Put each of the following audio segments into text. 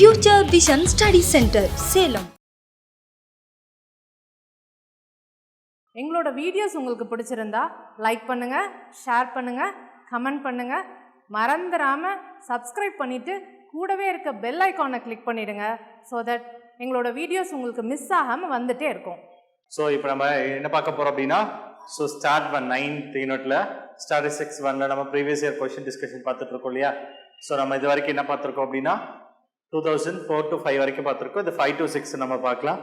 Future Vision Study Center, Salem. எங்களோட videos உங்களுக்கு பிடிச்சிருந்தா லைக் பண்ணுங்க, ஷேர் பண்ணுங்க, கமெண்ட் பண்ணுங்க. மறந்துடாம சப்ஸ்கிரைப் பண்ணிட்டு கூடவே இருக்க பெல் ஐகானை கிளிக் பண்ணிடுங்க. ஸோ தட் எங்களோட வீடியோஸ் உங்களுக்கு மிஸ் ஆகாமல் வந்துட்டே இருக்கும். ஸோ இப்போ நம்ம என்ன பார்க்க போகிறோம் அப்படின்னா, ஸோ ஸ்டார்ட் 9th யூனிட்ல ஸ்டாட்டிஸ்டிக்ஸ் 1ல நம்ம ப்ரீவியஸ் இயர் கொஸ்டின் டிஸ்கஷன் பார்த்துட்டு இருக்கோம் இல்லையா. ஸோ நம்ம இது வரைக்கும் என்ன பார்த்துருக்கோம் அப்படின்னா 2004 to 5 வரைக்கும் பார்த்துருக்கோம். இது 5 to 6 நம்ம பார்க்கலாம்.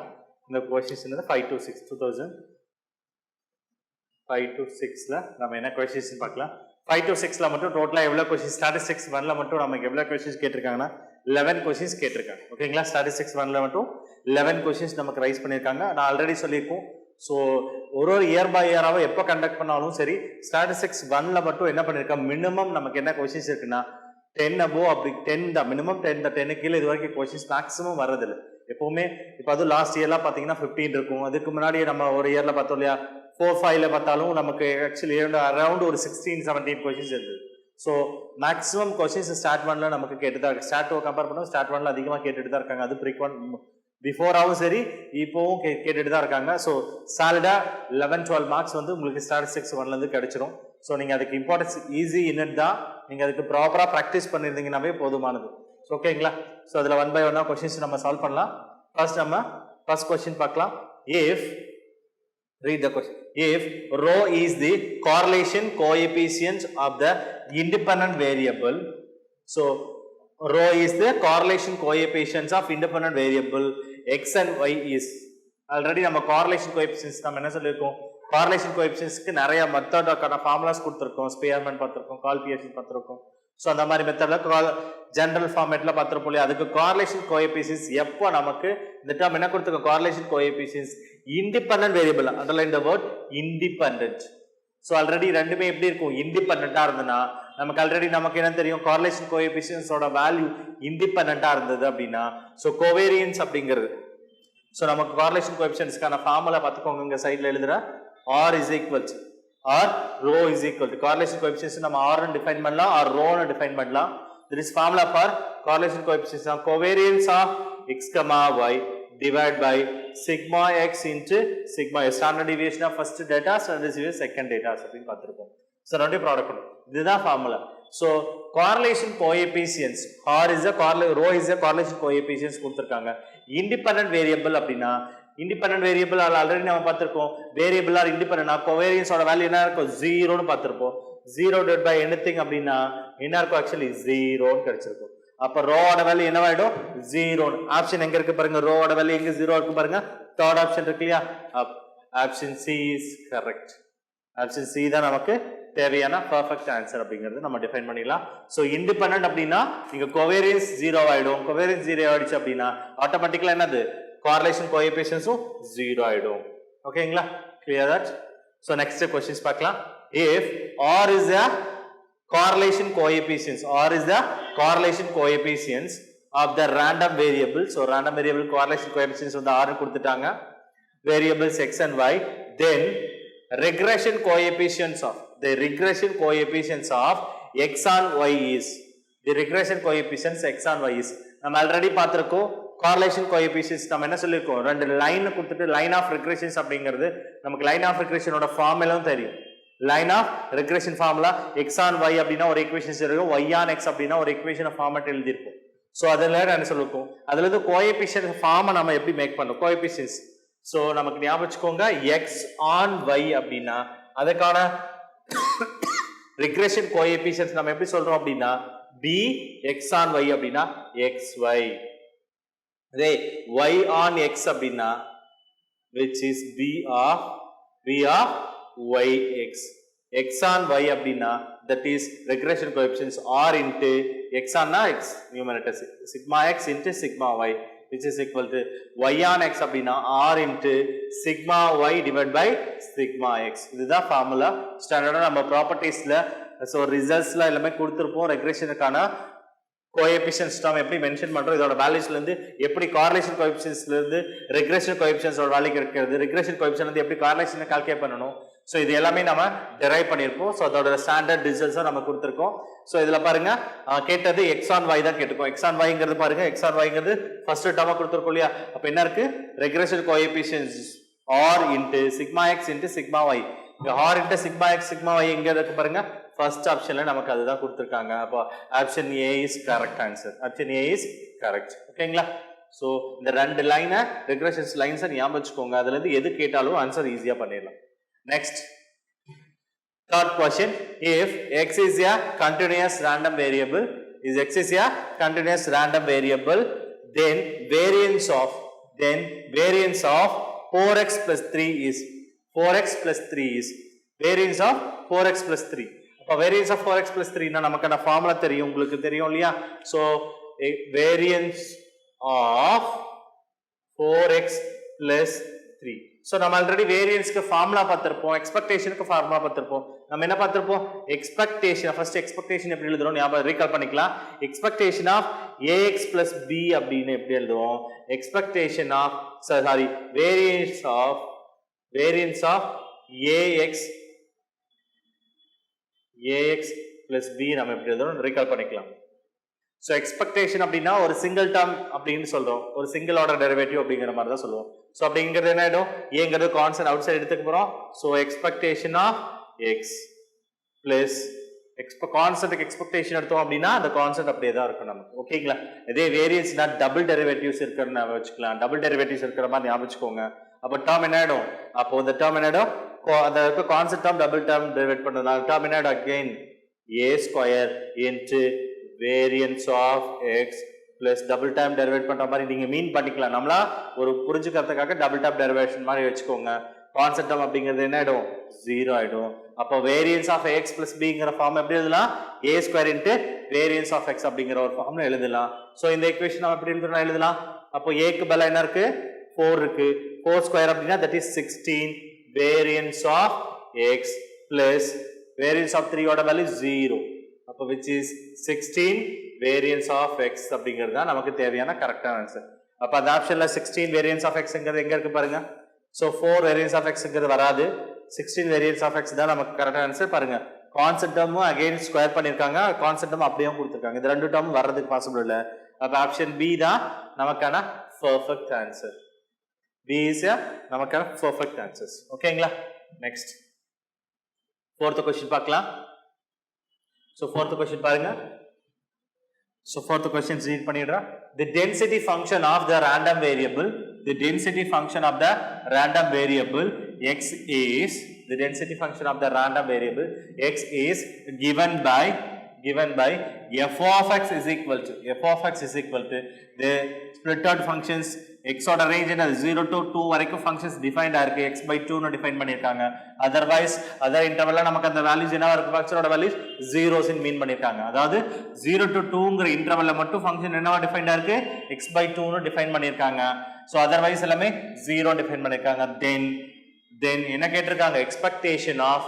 இந்த கொஸ்டின்ஸ் 5 to 6 2005 to 6ல நம்ம என்ன கொஸ்டின்ஸ் பார்க்கலாம். 5 to 6ல மட்டும் டோட்டலாக எவ்வளோ கொஸ்டின், ஸ்டாட்டிஸ்டிக்ஸ் 1ல மட்டும் நமக்கு எவ்வளோ கொஸ்டின்ஸ் கேட்டிருக்காங்கன்னா 11 கொஸ்டின்ஸ் கேட்டிருக்காங்க. ஓகேங்களா, ஸ்டாட்டிஸ்டிக்ஸ் 1ல மட்டும் 11 கொஸ்டின்ஸ் நமக்கு ரைஸ் பண்ணியிருக்காங்க. நான் ஆல்ரெடி சொல்லியிருக்கோம். ஸோ ஒரு இயர் பை இயராக எப்போ கண்டக்ட் பண்ணாலும் சரி, ஸ்டாட்டிஸ்டிக்ஸ் 1ல மட்டும் என்ன பண்ணியிருக்கோம், மினிமம் நமக்கு என்ன கொஸ்டின்ஸ் இருக்குன்னா 10 above, அப்படி 10 தான் மினிமம். 10 கீழே இது வரைக்கும் கொஸ்டின்ஸ் மேக்ஸிமம் வரதில்லை எப்பவுமே. இப்போ அதுவும் லாஸ்ட் இயர்லாம் பார்த்தீங்கன்னா 15 இருக்கும். அதுக்கு முன்னாடி நம்ம ஒரு இயர்ல பார்த்தோம் இல்லையா, 4-5ல பார்த்தாலும் நமக்கு ஆக்சுவலி அரௌண்ட் ஒரு 16-17 கொஸ்டின்ஸ் இருந்தது. ஸோ மேக்ஸிமம் கொஸ்டின்ஸ் ஸ்டார்ட் 1ல நமக்கு கேட்டு தான் இருக்கு. ஸ்டார்ட் 2 கம்பேர் பண்ணோம், ஸ்டார்ட் 1ல அதிகமாக கேட்டுட்டு தான் இருக்காங்க. அது பிஃபோராகவும் சரி இப்போவும் கேட்டுட்டு தான் இருக்காங்க. ஸோ சாலிடா 11-12 மார்க்ஸ் வந்து உங்களுக்கு ஸ்டாட்டிஸ்டிக்ஸ் 1லேருந்து கிடைச்சிரும். ஸோ நீங்கள் அதுக்கு இம்பார்ட்டன்ஸ் ஈஸி யூனிட் தான். நீங்கள் அதுக்கு ப்ராப்பராக ப்ராக்டிஸ் பண்ணியிருந்தீங்கன்னாவே போதுமானது. ஸோ ஓகேங்களா. ஸோ அதில் 1 by 1 கொஸ்டின்ஸ் நம்ம சால்வ் பண்ணலாம். ஃபர்ஸ்ட் கொஸ்டின் பார்க்கலாம். Read the question. If rho is the correlation coefficient of the independent variable, so rho is the correlation coefficients of independent variable x and y is. Already நம்ம correlation coefficients நம்ம என்ன சொல்லியிருக்கோம், correlation coefficientsக்கு நிறைய மெத்தடான formulas கொடுத்துருக்கோம். Spearman பார்த்துருக்கோம், கால்பியேஷன் பார்த்துருக்கோம். So அந்த மாதிரி மெத்தடில் ஜென்ரல் ஃபார்மேட்டில் பார்த்துருப்போம் இல்லையா. அதுக்கு correlation coefficients எப்போ நமக்கு இந்த டேர்ம் என்ன கொடுத்துருக்கோம், correlation coefficients independent variable. Underline the word independent. So already ரெண்டுமே எப்படி இருக்கும், இண்டிபெண்டா இருந்ததுன்னா நமக்கு ஆல்ரெடி நமக்கு என்ன தெரியும், correlation coefficientsோட வேல்யூ இண்டிபெண்டா இருந்தது அப்படின்னா ஸோ கோவேரியன்ஸ் அப்படிங்கிறது. ஸோ நமக்கு correlation coefficientsக்கான ஃபார்முலா பார்த்துக்கோங்க. இங்க சைட்ல எழுதுற R is equal to or rho is equal to correlation coefficients நம்ம R னு டிஃபைன் பண்ணலாம் or rho னு டிஃபைன் பண்ணலாம். There is formula for correlation coefficients of covariance of x, y divided by sigma x into sigma y. Standard deviation of first data, standard deviation second data அப்படின்னு பார்த்திருப்போம். So ரெண்டு product பண்ணும், இதுதான் formula. So correlation coefficients rho is a correlation coefficients கொடுத்துருக்காங்க. Independent variable அப்படின்னா independent variable already நம்ம பார்த்திருக்கோம். Variable R independent கோவேரியன்ஸோட value என்ன இருக்கும், 0னு பார்த்திருப்போம். 0 divided by anything அப்படின்னா என்ன இருக்கும், ஆக்சுவலி 0னு கிடைச்சிருக்கும். அப்ப ரோவோட வேல்யூ என்னவாயிடும், 0. ஆப்ஷன் எங்க இருக்கு பாருங்க, ரோவோட வேல்யூ எங்க 0 இருக்கு பாருங்க. தேர்ட் ஆப்ஷன் இருக்கு இல்லையா, option C is correct. Option C தான் நமக்கு தேவையான பெர்ஃபெக்ட் ஆன்சர் அப்படிங்கிறது நம்ம டிஃபைன் பண்ணிடலாம். ஸோ இண்டிபெண்டன்ட் அப்படின்னா நீங்க கோவேரியன்ஸ் 0 ஆயிடும். கோவேரியன்ஸ் 0 ஆயிடுச்சு அப்படின்னா ஆட்டோமேட்டிக்கலா என்னது, correlation coefficients 0 ஆயிடும். ஓகேங்களா, clear that. So next questions பார்க்கலாம். If R is the correlation coefficients of the random variable, so random variable correlation coefficients வந்து R கொடுத்துட்டாங்க, variables x and y, then regression coefficients of x on y is, the regression coefficients x on y is நம்ம already பார்த்திருக்கோம். correlation coefficients நம்ம என்ன சொல்லிருக்கோம், ரெண்டு line கொடுத்துட்டு line of ரெக்ரெஷன்ஸ் அப்படிங்கிறது நமக்கு லைன் ஆஃப் ரெக்ரெஷனோட ஃபார்முலாவும் தெரியும். Line of regression formula x on y அப்படினா ஒரு ஈக்குவேஷன்ஸ் இருக்கும், y on x அப்படினா ஒரு ஈக்குவேஷன் ஃபார்மட் எழுதி இருக்கும். சோ அதெல்லாம் என்ன சொல்லிருக்கோம், அதுல இருந்து கோஎஃபிஷியன்ட் ஃபார்மை நம்ம எப்படி மேக் பண்ணோம், கோஎஃபிஷியன்ட்ஸ். சோ நமக்கு ஞாபகம் வச்சுக்கோங்க, x on y அப்படினா அதுக்கான ரெக்ரெஷன் கோஎஃபிஷியன்ட்ஸ் நம்ம எப்படி சொல்றோம் அப்படினா b x on y அப்படினா xy. அதே y on x அப்படின்னா which is b of yx. x on y அப்படின்னா that is regression coefficients r into x on x numerator sigma x into sigma y which is equal to y on x அப்படின்னா r into sigma y divided by sigma x. இதுதான் formula. ஸ்டாண்டர்டா நம்ம ப்ராப்பர்ட்டிஸ்ல so ரிசல்ட்ஸ்ல எல்லாமே கொடுத்துருப்போம். ரெக்ரெஷனுக்கான coefficients நம்ம எப்படி mention பண்றோம், இதோட வேல்யூஸ்ல இருந்து எப்படி correlation coefficientsல இருந்து regression coefficientsோட வேல்யூ கிடைக்கிறது, regression coefficient வந்து எப்படி correlation கால்குலேட் பண்ணனும். ஸோ இது எல்லாமே நம்ம டெரைவ் பண்ணியிருப்போம். ஸோ அதோட ஸ்டாண்டர்ட் ரிசல்ட்ஸை நம்ம கொடுத்துருக்கோம். ஸோ இதில் பாருங்க கேட்டது எக்ஸ் ஆன் ஒய் தான் கேட்டுக்கோம். எக்ஸ் ஆன் ஒய்ங்கிறது பாருங்க, எக்ஸ் ஆன் ஒய்ங்கிறது ஃபர்ஸ்ட் டேர்மா கொடுத்துருக்கோம் இல்லையா? அப்போ என்ன இருக்கு? Regression coefficients R into sigma X into sigma Y. இங்கே R into sigma X sigma Y எங்கே இருக்கு பாருங்க, ஃபர்ஸ்ட் ஆப்ஷன்ல நமக்கு அதுதான் கொடுத்துருக்காங்க. அப்போ option A is correct answer. Option A is correct. ஓகேங்களா? ஸோ இந்த ரெண்டு லைனை ரெக்ரெஷன்ஸ் லைன்ஸை ஞாபகம் வச்சுக்கோங்க. அதுல இருந்து எது கேட்டாலும் ஆன்சர் ஈஸியா பண்ணிடலாம். Next third question, if x is a continuous random variable, then variance of 4x plus 3 is variance of 4x plus 3. அப்ப variance of 4x plus 3 னா நமக்கான ஃபார்முலா தெரியும், உங்களுக்கு தெரியும் இல்லையா? so variance of 4x plus 3. so நம்ம already வேரியன்ஸ்க்கு formula பார்த்திருப்போம், எக்ஸ்பெக்டேஷனுக்கு formula பார்த்திருப்போம். நம்ம என்ன பார்த்திருப்போம்? எக்ஸ்பெக்டேஷன், ஃபர்ஸ்ட் எக்ஸ்பெக்டேஷன் எப்படி எழுதுறோம் ஞாபகம் ரீகால் பண்ணிக்கலாம். Expectation of ax plus b அப்படின்னு எப்படி எழுதுவோம்? Expectation of variance of ax plus b நம்ம எப்படி எழுதுறோம் ரீகால் பண்ணிக்கலாம். ஸோ எக்ஸ்பெக்டேஷன் அப்படின்னா ஒரு சிங்கிள் டேர்ம் அப்படின்னு சொல்றோம், ஒரு சிங்கிள் ஆர்டர் டெரிவேட்டிவ் அப்படிங்கிற மாதிரி தான் சொல்லுவோம். ஸோ அப்படிங்கிறது என்ன ஆயிடும்? ஏங்கிறது கான்ஸ்டன்ட் அவுட் சைடு எடுத்துக்க போறோம். So expectation of X plus constant expectation எடுத்தோம் அப்படின்னா அந்த கான்ஸ்டன்ட் அப்படியே தான் இருக்கும் நமக்கு. ஓகேங்களா? இதே வேரியன்ஸ்னா டபுள் டெரிவேட்டிவ்ஸ் இருக்கிறது ஞாபகம் வச்சுக்கலாம். டபுள் டெரிவேட்டிவ்ஸ் இருக்கிற மாதிரி ஞாபகம் வச்சுக்கோங்க. அப்போ டேர்ம் என்ன ஆயிடும்? அப்போ இந்த டேர்ம் என்ன ஆயிடும்? அந்த constant term double term derivate பண்றதுனால டேர்ம் என்ன ஆயிடும்? Again a square into variance of x plus double time derivate பண்ற மாதிரி நீங்க மீன் பண்ணிக்கலாம். நம்மளா ஒரு புரிஞ்சுக்கிறதுக்காக டபுள் டைம் டெரிவேஷன் மாதிரி வச்சுக்கோங்க. கான்ஸ்டன்ட் டேர்ம் அப்படிங்கிறது என்ன ஆயிடும்? 0 ஆயிடும். அப்போ variance of x plus bங்கிற ஃபார்ம் எப்படி எழுதலாம்? a square into variance of x அப்படிங்கிற ஒரு ஃபார்ம்ல எழுதலாம். சோ இந்த ஈக்குவேஷன் நம்ம எப்படி எழுதலாம்? அப்போ a க்கு பதிலா என்ன இருக்கு? 4 இருக்கு. 4 ஸ்கொயர் அப்படினா that is 16 variance of x plus variance of 3 ஓட வேல்யூ 0. அப்போ which is 16 variance of x அப்படிங்கிறது தான் நமக்கு தேவையான கரெக்டான ஆன்சர். அப்ப அந்த ஆப்ஷன்ல 16 variance of xங்கிறது எங்க இருக்கு பாருங்க. சோ 4 variance of xங்கிறது வராது. 16 variance of x தான் நமக்கு கரெக்டான ஆன்சர். பாருங்க கான்ஸ்டன்ட் டேர்மும் அகைன் ஸ்கொயர் பண்ணிருக்காங்க, கான்ஸ்டன்ட் டேர்ம் அப்படியே கொடுத்திருக்காங்க. இந்த ரெண்டு டேர்ம் வர்றதுக்கு பாசிபிள் இல்ல. அப்ப ஆப்ஷன் பி தான் நமக்கான பெர்ஃபெக்ட் ஆன்சர். பி இஸ் நமக்கான பெர்ஃபெக்ட் ஆன்சர்ஸ். ஓகேங்களா? நெக்ஸ்ட் fourth क्वेश्चन பார்க்கலாம். So fourth question பாருங்க. So fourth question read பண்ணிடுறா. The density function of the random variable x is given by f of x is equal to the splitted functions x oda range என்ன 0 to 2 வரைக்கும் functions defined ஆயிருக்கு. x by 2 னு define பண்ணிருக்காங்க. otherwise other intervalல நமக்கு அந்த values என்ன இருக்கு? function ஓட values zeros ன்னு மீன் பண்ணிருக்காங்க. அதாவது 0 to 2ங்கற இன்டர்வல்ல மட்டும் function என்னவா டிஃபைன்ட் ஆயிருக்கு? x by 2 னு டிஃபைன் பண்ணிருக்காங்க. so otherwise எல்லாமே 0 டிஃபைன் பண்ணிருக்காங்க. then என்ன கேட்டிருக்காங்க? expectation of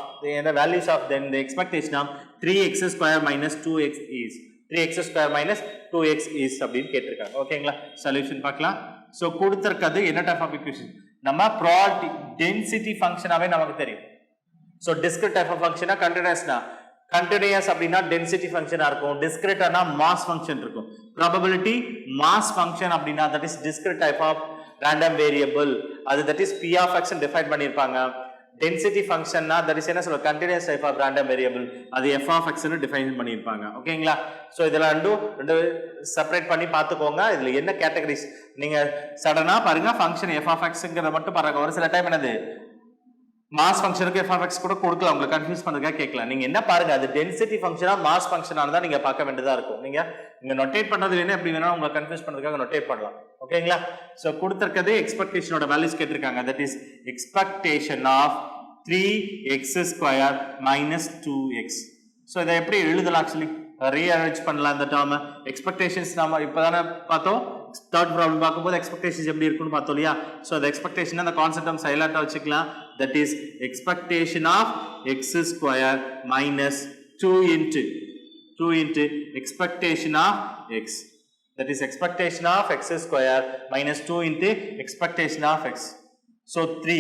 the values of then the expectation of 3x square minus 2x is 3x square minus 2x is அப்படினு கேட்டிருக்காங்க. ஓகேங்களா? சொல்யூஷன் பார்க்கலாம். சோ கொடுத்திருக்கிறது என்ன டைப் ஆஃப் ஈக்குவேஷன்? நம்ம ப்ராபபிலிட்டி டென்சிட்டி ஃபங்க்ஷனாவே நமக்கு தெரியும். சோ டிஸ்கிரீட் டைப் ஆஃப் ஃபங்க்ஷனா கண்டினியூஸ்னா கண்டினியூஸ் அப்படினா டென்சிட்டி ஃபங்க்ஷனா இருக்கும். டிஸ்கிரீட்னா மாஸ் ஃபங்க்ஷன் இருக்கும். ப்ராபபிலிட்டி மாஸ் ஃபங்க்ஷன் அப்படினா that is discrete type of random variable. அது that is p of x ன்னு டிஃபைன் பண்ணிருப்பாங்க. டென்சிட்டி ஃபங்க்ஷன்னா that is என்ன சொல்ற continuous type of random variable. அது f of x ன்னு டிஃபைன் பண்ணிருப்பாங்க. ஓகேங்களா? சோ இதெல்லாம் ரெண்டு செப்பரேட் பண்ணி பாத்துக்கோங்க. இதுல என்ன கேட்டகரிஸ் நீங்க சடனா பாருங்க ஃபங்க்ஷன் f of xங்கறத மட்டும் பாருங்க. ஒரு சில டைம் என்னது மாஸ் ஃபங்க்ஷனுக்கு f of x கூட கொடுக்கலாம். உங்களுக்கு கன்ஃபியூஸ் பண்றதுக்காக கேட்கலாம். நீங்க என்ன பாருங்க அது டென்சிட்டி ஃபங்க்ஷனா மாஸ் ஃபங்க்ஷனா தான் நீங்க பார்க்க வேண்டியதா இருக்கும். நீங்க இங்க நோட்டேட் பண்றது வேணும், எப்படி வேணா உங்களுக்கு கன்ஃபியூஸ் பண்றதுக்காக நோட்டேட் பண்ணலாம். ஓகேங்களா? சோ கொடுத்திருக்கிறது எக்ஸ்பெக்டேஷனோட வேல்யூஸ் கேட்டிருக்காங்க. that is expectation of 3x square minus 2x. So இத எப்படி எழுதலாம்? ஆக்சுவலி ரீஅரேஞ்ச் பண்ணலாம் இந்த டேர்ம். எக்ஸ்பெக்டேஷன்ஸ் நாம இப்பதானே பார்த்தோம். தேர்ட் ப்ராப்ளம் பார்க்கும்போது எக்ஸ்பெக்டேஷன்ஸ் எப்படி இருக்குன்னு பார்த்தோம் இல்லையா? சோ அந்த எக்ஸ்பெக்டேஷன் அந்த கான்செப்ட் நம்ம சைலண்டா வச்சுக்கலாம். that is expectation of x square minus 2 into expectation of x. that is expectation of x square minus 2 into expectation of x. So 3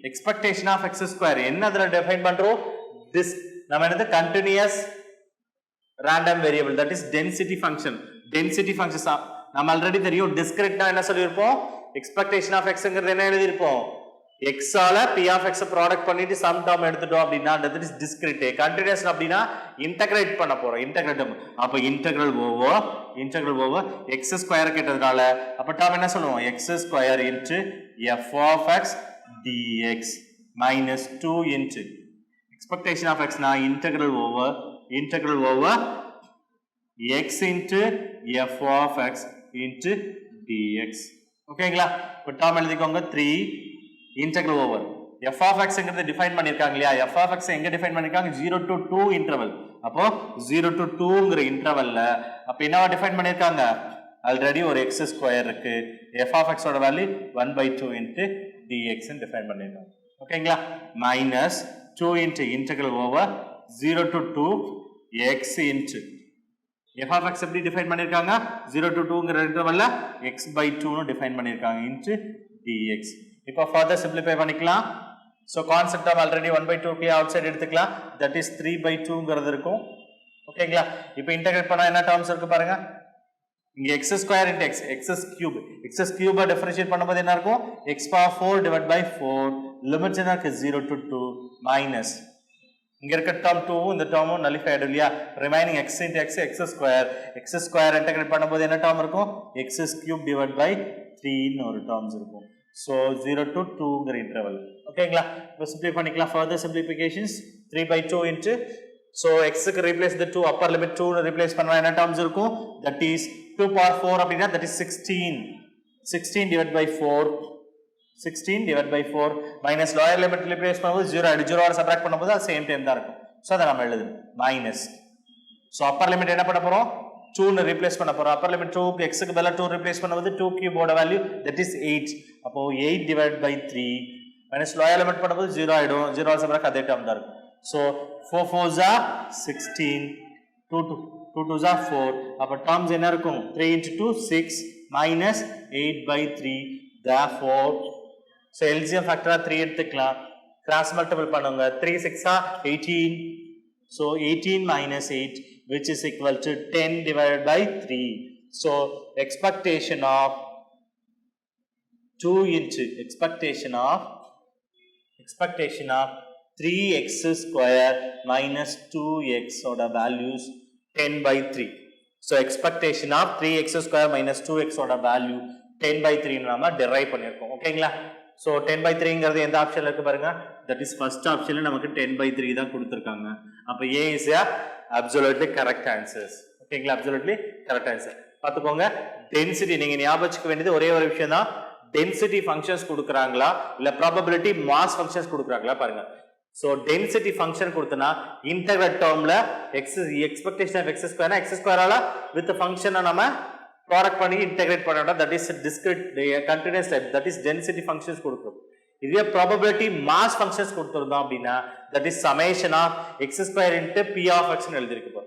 expectation of x square என்னதுல define பண்றோம்? This நம்ம என்னது continuous random variable, that is density function. Density functions நம்ம already தெரியும். discrete னா என்ன சொல்லிருப்போம்? expectation of x ங்கிறது என்ன எழுதிருப்போம்? x ஆல p of x ப்ராடக்ட் பண்ணிட்டு சம் டேர்ம் எடுத்துட்டோம் அப்படினா that is discrete. continuous அப்படினா இன்டகிரேட் பண்ண போறோம். இன்டகிரேட் அப்ப integral over x ஸ்கொயர் கேட்டதனால அப்ப டேர்ம் என்ன சொல்லுவோம்? x square into f of x dx minus 2 into expectation of x na integral over x into f of x into dx. ஓகேங்களா? இப்ப term எழுதிக்கோங்க. 3 integral over f of x ங்கிறது define பண்ணிருக்காங்க இல்லையா? f of x எங்க define பண்ணிருக்காங்க? 0 to 2 interval. அப்போ 0 to 2 ங்கற இன்டர்வல்ல அப்ப என்னவா டிஃபைன் பண்ணிருக்காங்க? ஆல்ரெடி ஒரு x ஸ்கொயர் இருக்கு. f of x ஓட வேல்யூ 1/2 into dx ன்னு டிஃபைன் பண்ணிருக்காங்க. ஓகேங்களா? minus 2 into integral over 0 to 2 x into f of x எப்படி டிஃபைன் பண்ணிருக்காங்க? 0 to 2 ங்கற இன்டர்வல்ல x/2 ன்னு டிஃபைன் பண்ணிருக்காங்க into dx. இப்போ further simplify பண்ணிக்கலாம். so concept of already 1/2 க்கு outside எடுத்துக்கலாம். that is 3/2 ங்கிறது இருக்கும். ஓகேங்களா? இப்போ இன்டகிரேட் பண்ணா என்ன டேர்ம்ஸ் இருக்கு பாருங்க. இங்க x square into x cube differentiate பண்ணும்போது என்ன இருக்கும்? x power 4 divided by 4 limits என்ன இருக்கு? 0 to 2 minus இங்க இருக்க டேர்ம் 2 இந்த டேர்மும் நலிஃபை ஆயிடும் இல்லையா? Remaining x into x square integrate பண்ணும்போது என்ன டேர்ம் இருக்கும்? x cube divided by 3 ன்னு ஒரு டேர்ம்ஸ் இருக்கும். so 0 to 2 ங்கற இன்டர்வல். ஓகேங்களா? இப்போ சிம்ப்ளிஃபை பண்ணிக்கலாம். further simplifications 3/2 into so x க்கு replace the 2 upper limit 2 ன்னு replace பண்ணா என்ன டேர்ம்ஸ் இருக்கும்? that is 2 power 4 அப்படினா that is 16 divided by 4 minus lower limit replace பண்ணும்போது 0 ஆயிடும். 0 ஓட சப்ட்ராக்ட் பண்ணும்போது அது சேம் டைம் தான் இருக்கும். சோ அத நாம எழுதணும் minus. so upper limit என்ன பண்ண போறோம்? 2 ன்னு replace பண்ண போறோம். upper limit 2 க்கு x க்கு பதிலா 2 replace பண்ணும்போது 2 cube ஓட வேல்யூ that is 8. அப்போ 8 divided by 3 minus lower limit பண்ணும்போது 0 ஆயிடும். 0 ஓட சப்ட்ராக்ட் அதே டேர்ம் தான் இருக்கும். so 4 4s are 16 2 2s are 4. அப்ப டேர்ம்ஸ் என்ன இருக்கும்? 3 into 2 6 minus 8/3 therefore so LCM factor 3 எடுத்துக்கலாம். cross multiple பண்ணுங்க. 3 6 are 18. so 18 minus 8 which is equal to 10 divided by 3. so expectation of 3x square minus 2x oda values 10/3. so expectation of 3x square minus 2x oda value 10/3 ன்னு நாம derive பண்ணிருக்கோம். ஓகேங்களா? so 10/3 ங்கிறது எந்த ஆப்ஷன்ல இருக்கு பாருங்க. that is first ஆப்ஷன்ல நமக்கு 10/3 தான் கொடுத்திருக்காங்க. அப்ப A is a absolutely correct answers. ஓகேங்களா? absolutely correct answer. பாத்துக்கோங்க. density நீங்க ஞாபகம் வச்சுக்க வேண்டியது ஒரே ஒரு விஷயம் தான். density functions கொடுக்கறாங்களா இல்ல probability mass functions கொடுக்கறாங்களா பாருங்க. so density function கொடுத்தனா integral termல expectation of x square னா x square ஆல with the function நாம ப்ராடக்ட் பண்ணி இன்டகிரேட் பண்ணோம்னா that is discrete continuous type, that is density functions கொடுக்கிறோம். இதுவே probability mass functions கொடுத்திருந்தோம் அப்படினா that is summation of x square into p of x ன்னு எழுதி இருக்கு.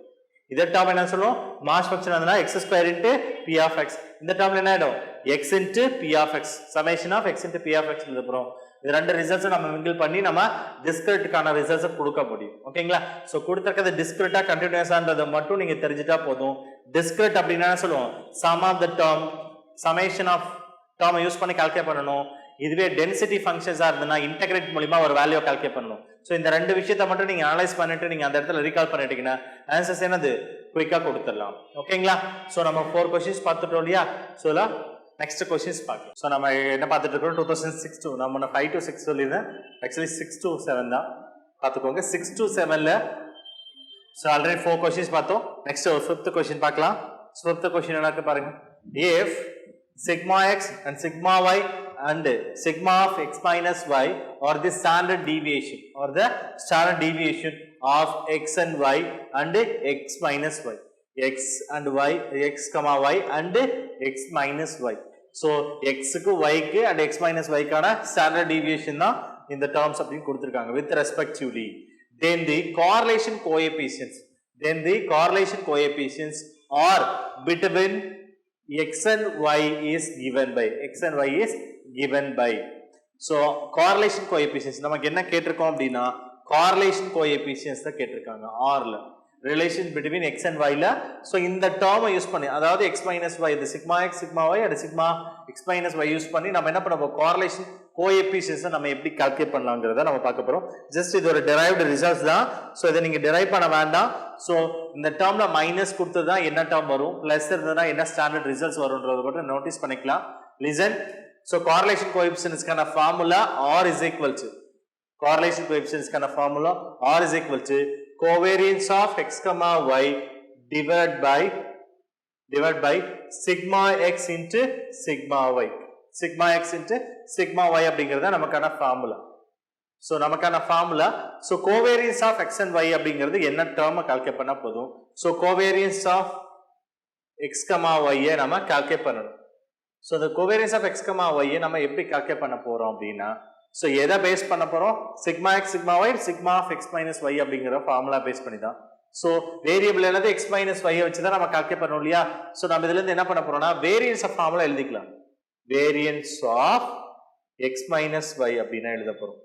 இதே டேர்ம் என்ன சொல்லுவோம்? mass function அதுனா x square into p of x. இந்த டேர்ம்ல என்ன ஆயிடும்? x into p of x summation of x into p of x எழுத போறோம். இது ரெண்டு ரிசல்ட்ஸ் நம்ம மிங்கிள் பண்ணி நம்ம டிஸ்கிரிட்கான ரிசல்ட்ஸ் கொடுக்க முடியும். ஓகேங்களா? சோ கொடுத்திருக்கிறது டிஸ்கிரிட்டா கண்டினியூஸான்றத மட்டும் நீங்க தெரிஞ்சிட்டா போதும். டிஸ்கிரிட் அப்படினா என்ன சொல்லுவோம்? sum of the term summation of term use பண்ணி கால்குலேட் பண்ணனும். இதுவே டென்சிட்டி ஃபங்க்ஷன்ஸா இருந்தனா இன்டகிரேட் மூலமா ஒரு வேல்யூ கால்குலேட் பண்ணனும். சோ இந்த ரெண்டு விஷயத்தை மட்டும் நீங்க அனலைஸ் பண்ணிட்டு நீங்க அந்த இடத்துல ரீகால் பண்ணிட்டீங்கன்னா ஆன்சர்ஸ் என்னது குயிக்கா கொடுத்துடலாம். ஓகேங்களா? சோ நம்ம 4 क्वेश्चंस பார்த்துட்டோம் இல்லையா? சோ next questions பார்க்கலாம். சோ நம்ம என்ன பார்த்துட்டு இருக்கோம்? 2006 to நம்ம 5 to 6 சொல்லிருந்தேன். actually 6 to 7 தான். பாத்துக்கோங்க. 6 to 7ல சோ ஆல்ரெடி 4 questions பார்த்தோம். next ஒரு 5th question பார்க்கலாம். 5th question என்ன இருக்கு பாருங்க. if sigma x and sigma y and sigma of x minus y are the standard deviation of x and y and x minus y. x and y, x comma y and x minus y. so x க்கு y க்கு and x minus y க்கான standard deviation தான் இந்த terms அப்படி கொடுத்திருக்காங்க with respectively. then the correlation coefficients are between x and y is given by so correlation coefficients நமக்கு என்ன கேட்டிருக்கோம் அப்படின்னா கார்லேஷன் கோஎஃபிஷியன்ஸ் தான் கேட்டிருக்காங்க ஆர்ல ரிலேஷன் பிட்வீன் எக்ஸ் அண்ட் ஒய்ல. ஸோ இந்த டேர்மை யூஸ் பண்ணி அதாவது எக்ஸ் மைனஸ் ஒய் இது சிக்மா எக்ஸ் சிக்மா ஒய் அது sigma x minus y use பண்ணி நம்ம என்ன பண்ண போறோம் கார்லேஷன் கோஎஃபிஷியன்ஸை நம்ம எப்படி கால்குலேட் பண்ணலாங்கிறத நம்ம பார்க்க போறோம். ஜஸ்ட் இது ஒரு டெரைவ்டு ரிசல்ட்ஸ் தான். ஸோ இதை நீங்க டெரைவ் பண்ண வேண்டாம். ஸோ இந்த டேர்ம்ல மைனஸ் கொடுத்தது தான் என்ன டேர்ம் வரும், பிளஸ் இருந்ததுன்னா என்ன ஸ்டாண்டர்ட் ரிசல்ட்ஸ் வரும்ன்றத மட்டும் நோட்டீஸ் பண்ணிக்கலாம். லிசன். ஸோ கார்லேஷன் கோஎஃபிஷியன்ட்ஸ்க்கான formula R is equal to correlation coefficients kind of formula R is equal to covariance of x comma y divided by sigma x into sigma y. Sigma x into sigma y அப்படிங்கிறது நமக்கான formula. So நமக்கான formula. So covariance of x and y அப்படிங்கிறது என்ன டேர்மை calculate பண்ணா போதும். So covariance of x comma ஒய்யை நம்ம கால்குலேட் பண்ணணும். ஸோ இந்த கோவேரியன்ஸ் ஆஃப் எக்ஸ் கமா ஒய்யை நம்ம எப்படி கால்குலேட் பண்ண போறோம் அப்படின்னா ஸோ எதை பேஸ் பண்ண போறோம் sigma X sigma y sigma of x minus y அப்படிங்கிற ஃபார்முலா பேஸ் பண்ணி தான். ஸோ வேரியபிள் என்னது எக்ஸ் மைனஸ் ஒய்யை வச்சு தான் நம்ம கால்குலேட் பண்ணணும் இல்லையா. ஸோ நம்ம இதுல இருந்து என்ன பண்ண போறோம்னா வேரியன்ஸ் ஆஃப் ஃபார்முலா எழுதிக்கலாம். Variance of x minus y அப்படின்னு எழுத போறோம்.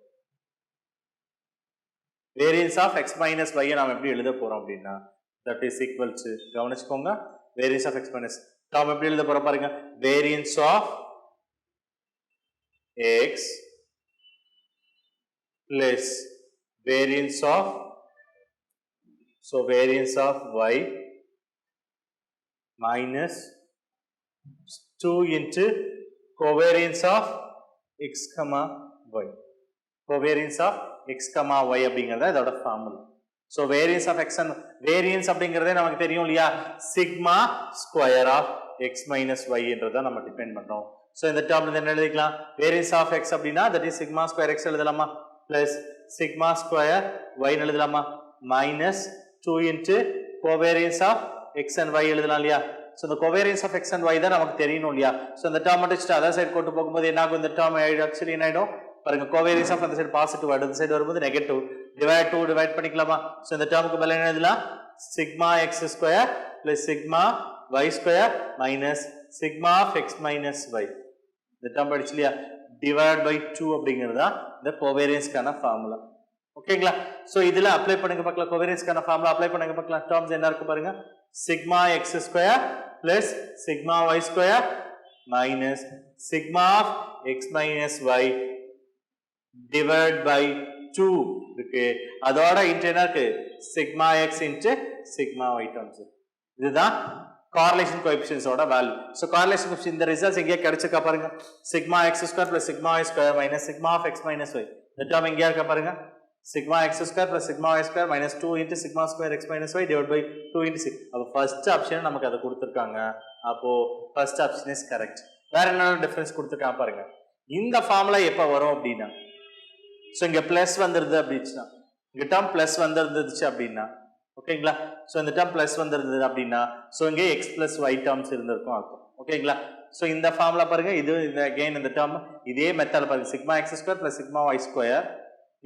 வேரியன்ஸ் ஆஃப் எக்ஸ் மைனஸ் ஒய்யை நம்ம எப்படி எழுத போறோம் அப்படின்னா தட் இஸ் ஈக்குவல் டு கவனிச்சுக்கோங்க வேரியன்ஸ் ஆஃப் எக்ஸ் மைனஸ் நாம எப்படி எழுத போறோம் பாருங்க variance of x plus variance of variance of y minus 2 into covariance of x comma y. Covariance of x comma y அப்படிங்கறது அதோட formula. So variance of x and variance அப்படிங்கறதே நமக்கு தெரியும் இல்லையா sigma square of x minus y என்றத நம்ம depend பண்றோம். So இந்த டேர்ம்ல என்ன எழுதிக்கலாம் variance of x அப்படினா that is sigma square x எழுதலாமா plus sigma square y எழுதலாமா minus 2 into covariance of x and y எழுதலாம் இல்லையா. so the covariance of x and y தான் நமக்கு தெரியணும் இல்லையா. so இந்த டேர்ம் மட்டும் அதர் சைடு கொண்டு போகும்போது என்ன ஆகும் இந்த டேர்ம் ஆக்சுவலி என்ன ஆயிடும் பாருங்க covariance of அந்த சைடு பாசிட்டிவ் ஆயிடும் இந்த சைடு வரும்போது நெகட்டிவ் டிவைட் பண்ணிக்கலாமா. so இந்த டேர்முக்கு பதிலா என்ன எழுதலாம் sigma x square plus sigma y square minus sigma of x minus y. இந்த டேர்ம் படிச்சு இல்லையா divided by 2 அப்படிங்கிறதா இந்த கோவேரியன்ஸ்க்கான ஃபார்முலா. ஓகேங்களா. சோ இதுல அப்ளை பண்ணுங்க பார்க்கலாம் கோவேரியன்ஸ்க்கான ஃபார்முலா அப்ளை பண்ணுங்க பார்க்கலாம். டேர்ம்ஸ் என்ன இருக்கு பாருங்க sigma x square plus sigma y square minus sigma of x minus y divided by 2 இருக்கு. அதோட இன்டர்னா இருக்கு sigma x into sigma y terms. இதுதான் correlation coefficients ஓட வேல்யூ. so correlation coefficient இந்த ரிசல்ட்ஸ் எங்க கிடைச்சக்க பாருங்க sigma x square plus sigma y square minus sigma of x minus y. இந்த term எங்க இருக்க பாருங்க sigma x square plus sigma y square minus 2 into sigma square x minus y divided by 2 into 6. அப்ப first option நமக்கு அத கொடுத்திருக்காங்க. அப்போ first option is correct. வேற என்ன டிஃபரன்ஸ் கொடுத்திருக்காங்க பாருங்க. இந்த ஃபார்முலா எப்ப வரும் அப்படினா சோ இங்க பிளஸ் வந்திருது அப்படினா இங்க டேர்ம் பிளஸ் வந்திருந்துச்சு அப்படினா ஓகேங்களா. சோ இந்த டேர்ம் பிளஸ் வந்திருந்தது அப்படினா சோ இங்க x plus y டேர்ம்ஸ் இருந்திருக்கும் அர்த்தம். ஓகேங்களா. சோ இந்த ஃபார்முலா பாருங்க இது அகைன் இந்த டேர்ம் இதே மெத்தட்ல பாருங்க sigma x square plus sigma y square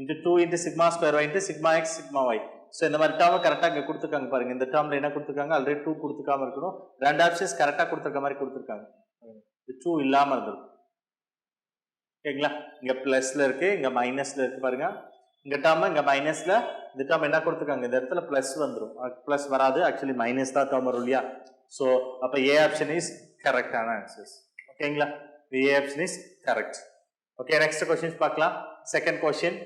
into 2 into sigma square y into sigma x sigma y. So இந்த மாதிரி டேர்ம் கரெக்ட்டா இங்க கொடுத்திருக்காங்க பாருங்க. இந்த டேர்ம்ல என்ன கொடுத்திருக்காங்க ஆல்ரெடி 2 கொடுத்துக்காம இருக்கணும். ரெண்டு ஆப்ஷன்ஸ் கரெக்ட்டா கொடுத்திருக்க மாதிரி கொடுத்திருக்காங்க. இது 2 இல்லாம இருந்திருக்கு. ஓகேங்களா. இங்க பிளஸ்ல இருக்கு இங்க மைனஸ்ல இருக்கு பாருங்க. இந்த டேர்ம் இங்க மைனஸ்ல இந்த டேர்ம் என்ன கொடுத்திருக்காங்க இந்த இடத்துல பிளஸ் வந்துரும். பிளஸ் வராது ஆக்சுவலி மைனஸ் தான் டேர்ம் வரும் இல்லையா. சோ அப்ப A ஆப்ஷன் இஸ் கரெக்ட்டான ஆன்சர்ஸ். ஓகேங்களா. A option is correct. Okay next questions பார்க்கலாம். Second question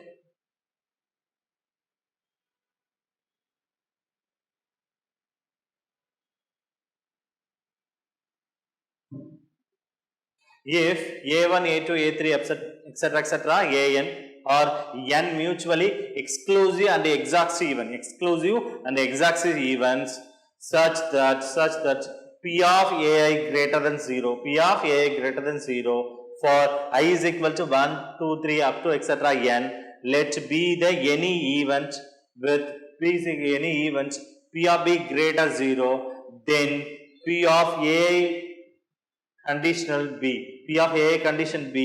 if a1 a2 a3 etc an or n mutually exclusive and exact events such that p of ai greater than 0 for I is equal to 1 2 3 up to etc n let be the any event with p of b greater 0 then p of a conditional b p of a condition b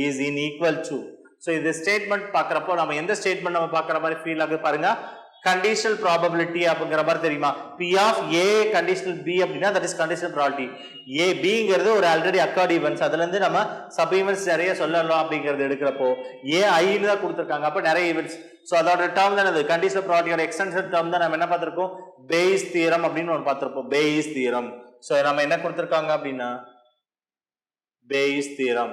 is in equal to. so this statement பார்க்கறப்போ நம்ம எந்த statement நம்ம பார்க்கற மாதிரி feel ஆகுது பாருங்க. conditional probability அப்படிங்கற மாதிரி தெரியுமா? P of A conditional B அப்படினா that is conditional probability. A Bங்கிறது ஒரு ஆல்ரெடி occurred events. அதுல இருந்து நம்ம sub events நிறைய சொல்லலாம் அப்படிங்கறது எடுக்கறப்போ A I ன்னு தான் கொடுத்திருக்காங்க. அப்ப நிறைய events. சோ அதோட term தான் அது conditional probability ஓட extension term தான் நம்ம என்ன பார்த்திருக்கோம்? Bayes theorem அப்படினு ஒன்னு பார்த்திருப்போம். Bayes theorem. சோ நம்ம என்ன கொடுத்திருக்காங்க அப்படினா Bayes theorem.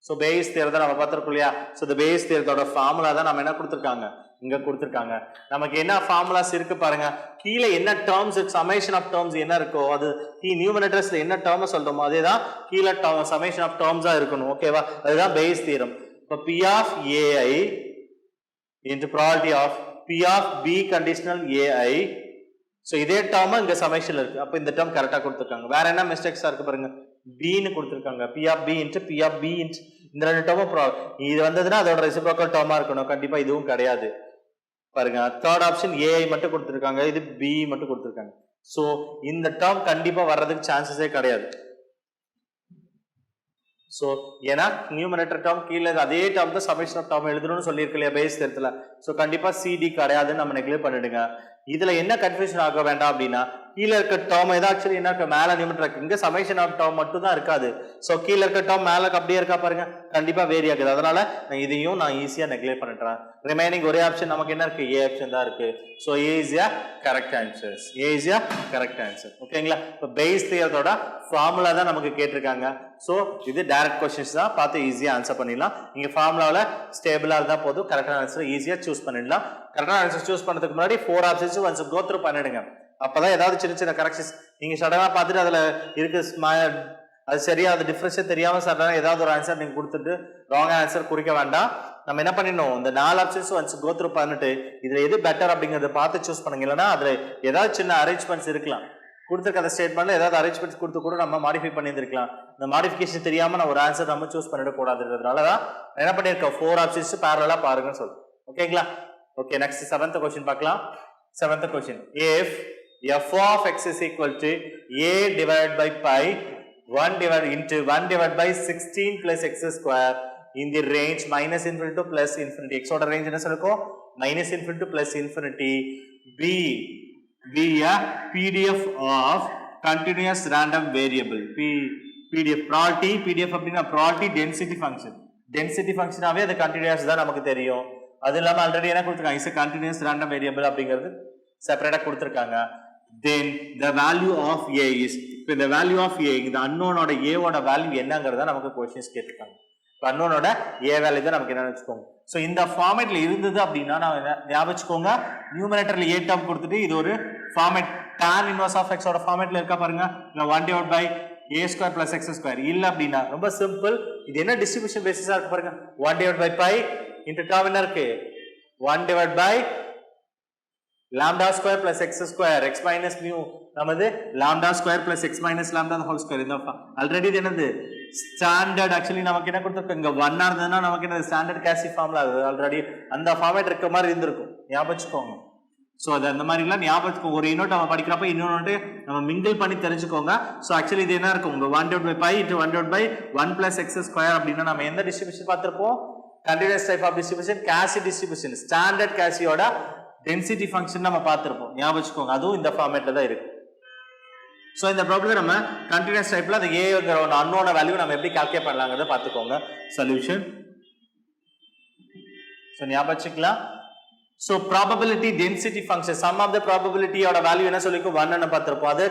So Bayes theorem தான் நம்ம பார்த்திருக்கோம் இல்லையா? So the Bayes theorem ஓட ஃபார்முலா தான் நம்ம என்ன கொடுத்திருக்காங்க? இங்க கொடுத்திருக்காங்க. நமக்கு என்ன ஃபார்முலாஸ் இருக்கு பாருங்க. கீழ என்ன டேர்ம்ஸ் சமேஷன் ஆஃப் டேர்ம்ஸ் என்ன இருக்கோ அது நியூமரேட்டர்ஸ்ல என்ன டேர்ம் சொல்றோமோ அதேதான் கீழ சமேஷன் ஆஃப் டேர்ம்ஸா இருக்கணும். ஓகேவா? அதுதான் Bayes theorem. இப்ப P of AI into probability of P of B conditional AI. So இதே டேர்ம் இங்க சமேஷன்ல இருக்கு. அப்ப இந்த டேர்ம் கரெக்ட்டா கொடுத்திருக்காங்க. வேற என்ன மிஸ்டேக்ஸா இருக்கு பாருங்க. B ன்னு கொடுத்திருக்காங்க. P of B into P of B into இந்த ரெண்டு டேர்மும் இது வந்ததுன்னா அதோட ரெசிப்ரோக்கல் டேர்மா இருக்கணும். கண்டிப்பா இதுவும் கிடையாது. பாருங்க தேர்ட் ஆப்ஷன் AI மட்டும் கொடுத்திருக்காங்க. இது B மட்டும் கொடுத்திருக்காங்க. சோ இந்த டேர்ம் கண்டிப்பா வர்றதுக்கு சான்சஸே கிடையாது. சோ ஏனா நியூமரேட்டர் டேர்ம் கீழ அதே டேர்ம் தான் சமேஷன் ஆஃப் டேர்ம் எழுதணும்னு சொல்லிருக்கலையா பேஸ் தெரியல. சோ கண்டிப்பா CD கிடையாதுன்னு நம்ம நெக்லெக்ட் பண்ணிடுங்க. இதுல என்ன கன்ஃபியூஷன் ஆக வேண்டாம் அப்படின்னா கீழ இருக்க டேர்ம் ஏதா ஆக்சுவலி என்ன இருக்கு மேல நியூமரேட்டர் இங்க சமேஷன் ஆஃப் டேர்ம் மட்டும் தான் இருக்காது. சோ கீழ இருக்க டேர்ம் மேல அப்படியே இருக்கா பாருங்க கண்டிப்பா வேரி ஆகுது. அதனால இதையும் நான் ஈஸியா நெக்லெக்ட் பண்ணிட்டேன். ரிமைனிங் ஒரே ஆப்ஷன் நமக்கு என்ன இருக்கு? A ஆப்ஷன் தான் இருக்கு. So A is a correct answer. A is a correct answer. ஓகேங்களா? இப்ப Bayes theorem ஓட ஃபார்முலா தான் நமக்கு கேட்டிருக்காங்க. சோ இது டைரக்ட் क्वेश्चंस தான் பார்த்து ஈஸியா ஆன்சர் பண்ணிடலாம். நீங்க ஃபார்முலால ஸ்டேபிளா இருந்தா போதும் கரெக்டான ஆன்சர் ஈஸியா சூஸ் பண்ணிடலாம். கரெக்டான ஆன்சர் சூஸ் பண்ணதுக்கு முன்னாடி 4 ஆப்ஷன்ஸ் once go through பண்ணிடுங்க. அப்பதான் ஏதாவது சின்ன சின்ன கரெக்ஷன்ஸ் நீங்க சடனா பார்த்துட்டு அதுல இருக்கு அது சரியா அது டிஃபரன்ஸ் தெரியாம சடனா ஏதாவது ஒரு ஆன்சர் நீங்க கொடுத்துட்டு ராங் ஆன்சர் குறிக்க வேண்டாம். நம்ம என்ன பண்ணிடணும் இந்த 4 ஆப்ஷன்ஸ் once go through பண்ணிட்டு இதுல எது பெட்டர் அப்படிங்கறத பார்த்து சூஸ் பண்ணுங்க. இல்லனா அதுல ஏதாவது சின்ன அரேஞ்ச்மெண்ட்ஸ் இருக்கலாம். கொடுத்திருக்க அந்த ஸ்டேட்மெண்ட்ல ஏதாவது அரேஞ்ச்மெண்ட்ஸ் கொடுத்து கூட நம்ம மாடிஃபை பண்ணியிருக்கலாம். இந்த மாடிஃபிகேஷன் தெரியாம நான் ஒரு ஆன்சர் நம்ம சூஸ் பண்ணிட கூடாதுன்றதுனால தான் என்ன பண்ணிருக்கேன் 4 ஆப்ஷன்ஸ் parallel-ஆ பாருங்கன்னு சொல்றேன். ஓகேங்களா? ஓகே நெக்ஸ்ட் 7th क्वेश्चन பார்க்கலாம். 7th question. If f of x is equal to a divided by pi 1 divided by 16 plus x square in the range minus infinity to plus infinity. X oda range என்ன சொல்லுக்கோ minus infinity to plus infinity. Be a PDF of continuous random variable. PDF PDF அப்படினா probability density function. Density function ஆவே அது continuous தான் நமக்கு தெரியும். அது இல்லாம already என்ன கொடுத்திருக்காங்க is a continuous random variable அப்படிங்கிறது செப்பரேட்டா கொடுத்திருக்காங்க. Then the value of a is இப்போ the value of a இந்த unknown ஓட a ஓட வேல்யூ என்னங்கறத நமக்கு क्वेश्चंस கேட்டிருக்காங்க. இப்போ unknown ஓட a வேல்யூ தான் நமக்கு என்ன வெச்சுக்கோங்க. சோ இந்த ஃபார்மட்ல இருந்தது அப்படினா நான் ஞாபகம் வெச்சுக்கோங்க நியூமரேட்டர்ல a டேர்ம் கொடுத்துட்டு இது ஒரு format tan inverse of x ஓட ஃபார்மட்ல இருக்கா பாருங்க. நான் 1 divided by a square plus x square இல்ல அப்படினா ரொம்ப சிம்பிள். இது என்ன டிஸ்ட்ரிபியூஷன் பேசிஸா இருக்கு பாருங்க. 1 divided by pi into term என்ன இருக்கு 1 divided by lambda square plus x square x minus mu நமது lambda square plus x minus lambda the whole square இந்த ஆல்ரெடி இது என்னது ஸ்டாண்டர்ட் ஆக்சுவலி நமக்கு என்ன கொடுத்திருக்காங்க இங்க 1 ஆ இருந்ததுனா நமக்கு என்ன ஸ்டாண்டர்ட் கேசி ஃபார்முலா ஆல்ரெடி அந்த ஃபார்மேட் இருக்க மாதிரி இருந்திருக்கும். ஞாபகம் வச்சுக்கோங்க. சோ அது அந்த மாதிரி எல்லாம் ஞாபகம் வச்சுக்கோங்க. ஒரு யூனிட் நம்ம படிக்கிறப்ப இன்னொரு நம்ம மிங்கிள் பண்ணி தெரிஞ்சுக்கோங்க. சோ ஆக்சுவலி இது என்ன இருக்கும் உங்க 1 divided by pi into 1 divided by 1 plus x square அப்படினா நம்ம எந்த டிஸ்ட்ரிபியூஷன் பார்த்திருப்போம் continuous type of distribution Cauchy distribution standard Cauchy ஓட density function நம்ம பார்த்திருப்போம். ஞாபகம் வச்சுக்கோங்க. அதுவும் இந்த ஃபார்மேட்ல தான் இருக்கு. சோ இந்த ப்ராப்ளம்ல நம்ம continuous typeல அந்த a ங்கற ஒரு unknown வேல்யூ நம்ம எப்படி கால்குலேட் பண்ணலாம்ங்கறத பாத்துக்கோங்க. சொல்யூஷன் சோ ஞாபகம் வச்சுக்கலாம். So probability density function sum of the probability ஓட வேல்யூ என்ன சொல்லிருக்கோம் 1 ன்னு பார்த்திருப்போம். அது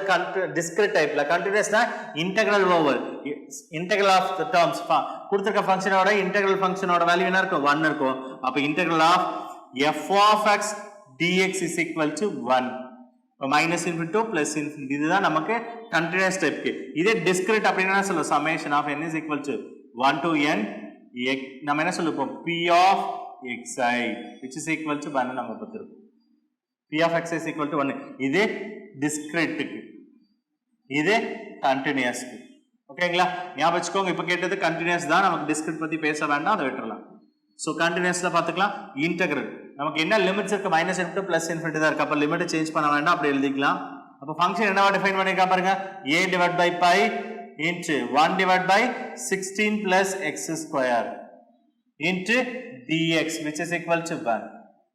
discrete typeல continuousனா integral over integral of the terms கொடுத்திருக்க ஃபங்க்ஷனோட integral ஃபங்க்ஷனோட வேல்யூ என்ன இருக்கும் 1 இருக்கும். அப்ப integral of f of x dx is equal to 1 minus infinity to plus infinity. இதுதான் நமக்கு continuous type. இதே discrete அப்படினா சொல்ல summation of n is equal to 1 to n நம்ம என்ன சொல்லுவோம் p of xi which is equal to 1 நம்ம பார்த்திருக்கோம். p of x is equal to 1. இது discrete க்கு இது continuous க்கு. ஓகேங்களா? ஞாபகம் வச்சுக்கோங்க. இப்ப கேட்டது continuous தான். நமக்கு discrete பத்தி பேச வேண்டாம். அதை விட்டுறலாம். சோ continuousல பாத்துக்கலாம். integral நமக்கு என்ன லிமிட்ஸ் இருக்கு minus infinity to plus infinity தான் இருக்கு. அப்ப லிமிட் சேஞ்ச் பண்ண வேண்டாம். அப்படி எழுதிக்கலாம். அப்ப ஃபங்க்ஷன் என்னவா டிஃபைன் பண்ணிருக்கா பாருங்க. a divided by pi into 1 divided by 16 plus x square into dx which is equal to 1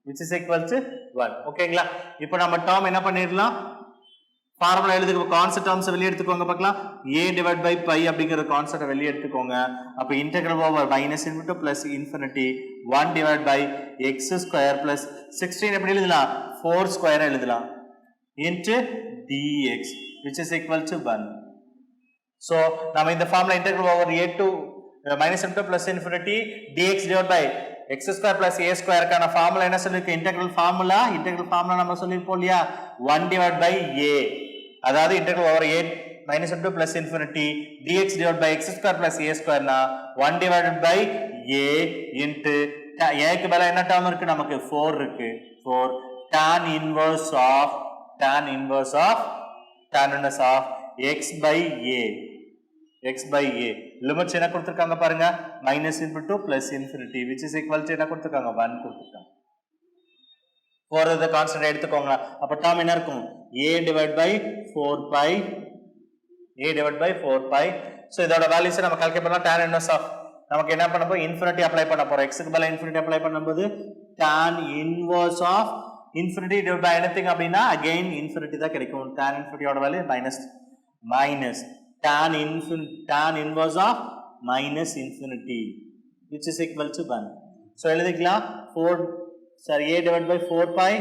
which is equal to 1 ஓகேங்களா இப்போ நம்ம டேர்ம் என்ன பண்ணிரலாம் ஃபார்முலா எழுதுங்க கான்ஸ்டன்ட் டேர்ம்ஸ் வெளிய எடுத்துக்கோங்க பார்க்கலாம் a divided by pi அப்படிங்கற கான்ஸ்டன்ட் வெளிய எடுத்துக்கோங்க அப்ப integral over minus into plus infinity 1 divided by x square plus 16 எப்படி எழுதலாம் 4 square எழுதலாம் into dx which is equal to 1 so நாம இந்த formula integral over a to minus into plus infinity dx divided by x square plus a square கான formula என்ன சொல்லிருக்கு integral formula நம்ம சொல்லிருப்போம் இல்லையா 1 divided by a அதாவது integral over a minus into plus infinity dx divided by x square plus a square னா 1 divided by a into a க்கு பதிலா என்ன டேர்ம் இருக்கு நமக்கு 4 இருக்கு 4 tan inverse of tan inverse of x by a limits என்ன கொடுத்திருக்காங்க பாருங்க minus into plus infinity which is equal to என்ன கொடுத்திருக்காங்க 1 கொடுத்திருக்காங்க 4 the கான்ஸ்டன்ட் எடுத்துக்கோங்க அப்ப டேர்ம் என்ன இருக்கும் a divided by 4 pi so இதோட வேல்யூஸ் நம்ம கால்குலேட் பண்ணலாம் tan inverse of நமக்கு என்ன பண்ணப் போறோம் infinity அப்ளை பண்ண போறோம் x க்கு பதிலா infinity அப்ளை பண்ணும்போது tan inverse of infinity divided by anything அப்படினா again infinity தான் கிடைக்கும் tan infinity ஓட value minus tan inverse of minus infinity which is equal to 1 so எழுதிக்கலாம் 4 a divided by 4 pi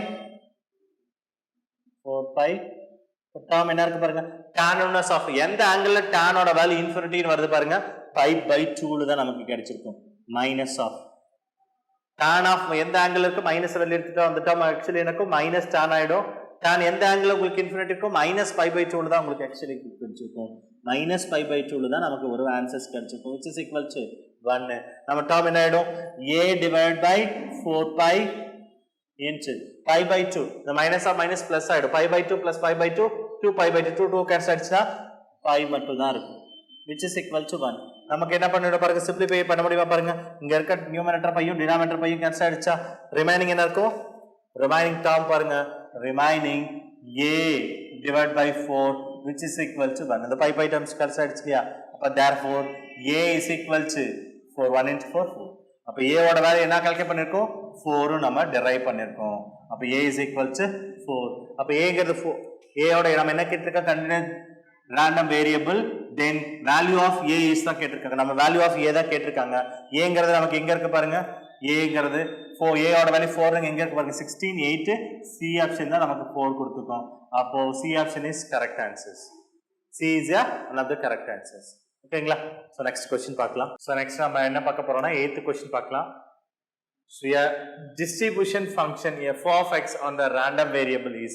term என்ன இருக்கு பாருங்க tan inverse of எந்த ஆங்கிள்ல tan ஓட வேல்யூ infinity ன்னு வருது பாருங்க pi by 2 ல தான் நமக்கு கிடைச்சிருக்கும் minus of tan of எந்த ஆங்கிள் இருக்கு மைனஸ் வெளிய எடுத்துட்டா அந்த term actually எனக்கு minus tan ஆயிடும் tan எந்த ஆங்கிள் உங்களுக்கு infinity இருக்கும் minus pi by 2 ல தான் உங்களுக்கு actually கிடைச்சிருக்கும் minus pi by 2 ல தான் நமக்கு ஒரு ஆன்சர்ஸ் கிடைச்சிருக்கும் which is equal to 1 நம்ம term என்ன ஆயிடும் a divided by 4 pi into pi by 2 the minus of minus plus ஆயிடும் pi by 2 plus pi by 2 2 pi by 2 2 cancel ஆயிடுச்சுனா pi மட்டும் தான் இருக்கும் which is equal to 1 நமக்கு என்ன பண்ணிட பாருங்க சிம்பிளிஃபை பண்ண முடியுமா பாருங்க இங்க இருக்க நியூமரேட்டர் பையும் டினாமினேட்டர் பையும் cancel ஆயிடுச்சா ரிமைனிங் என்ன இருக்கும் ரிமைனிங் term பாருங்க remaining a divided by 4 which is equal to 1 the pi terms cancel ஆயிடுச்சுயா அப்ப therefore a is equal to 4 1 into 4 4 அப்ப a ஓட வேல்யூ என்ன கால்குலேட் பண்ணிருக்கோம் 4 நம்ம டெரைவ் பண்ணிருக்கோம் அப்ப a is equal to 4 அப்ப a ங்கிறது 4 a ஓட நம்ம என்ன கேட்டிருக்கோம் continuous random variable then value of a is தான் கேட்டிருக்காங்க நம்ம value of a தான் கேட்டிருக்காங்க a ங்கிறது நமக்கு எங்க இருக்கு பாருங்க a ங்கிறது 4 a ஓட வேல்யூ 4 எங்க இருக்கு பாருங்க 16 8 c ஆப்ஷன் தான் நமக்கு 4 கொடுத்திருக்கோம் அப்போ c option is correct answers c is another correct answers ஓகேங்களா சோ நெக்ஸ்ட் क्वेश्चन பார்க்கலாம் சோ நெக்ஸ்ட் நம்ம என்ன பார்க்க போறோம்னா 8th क्वेश्चन பார்க்கலாம் so a distribution function f of x on the random variable is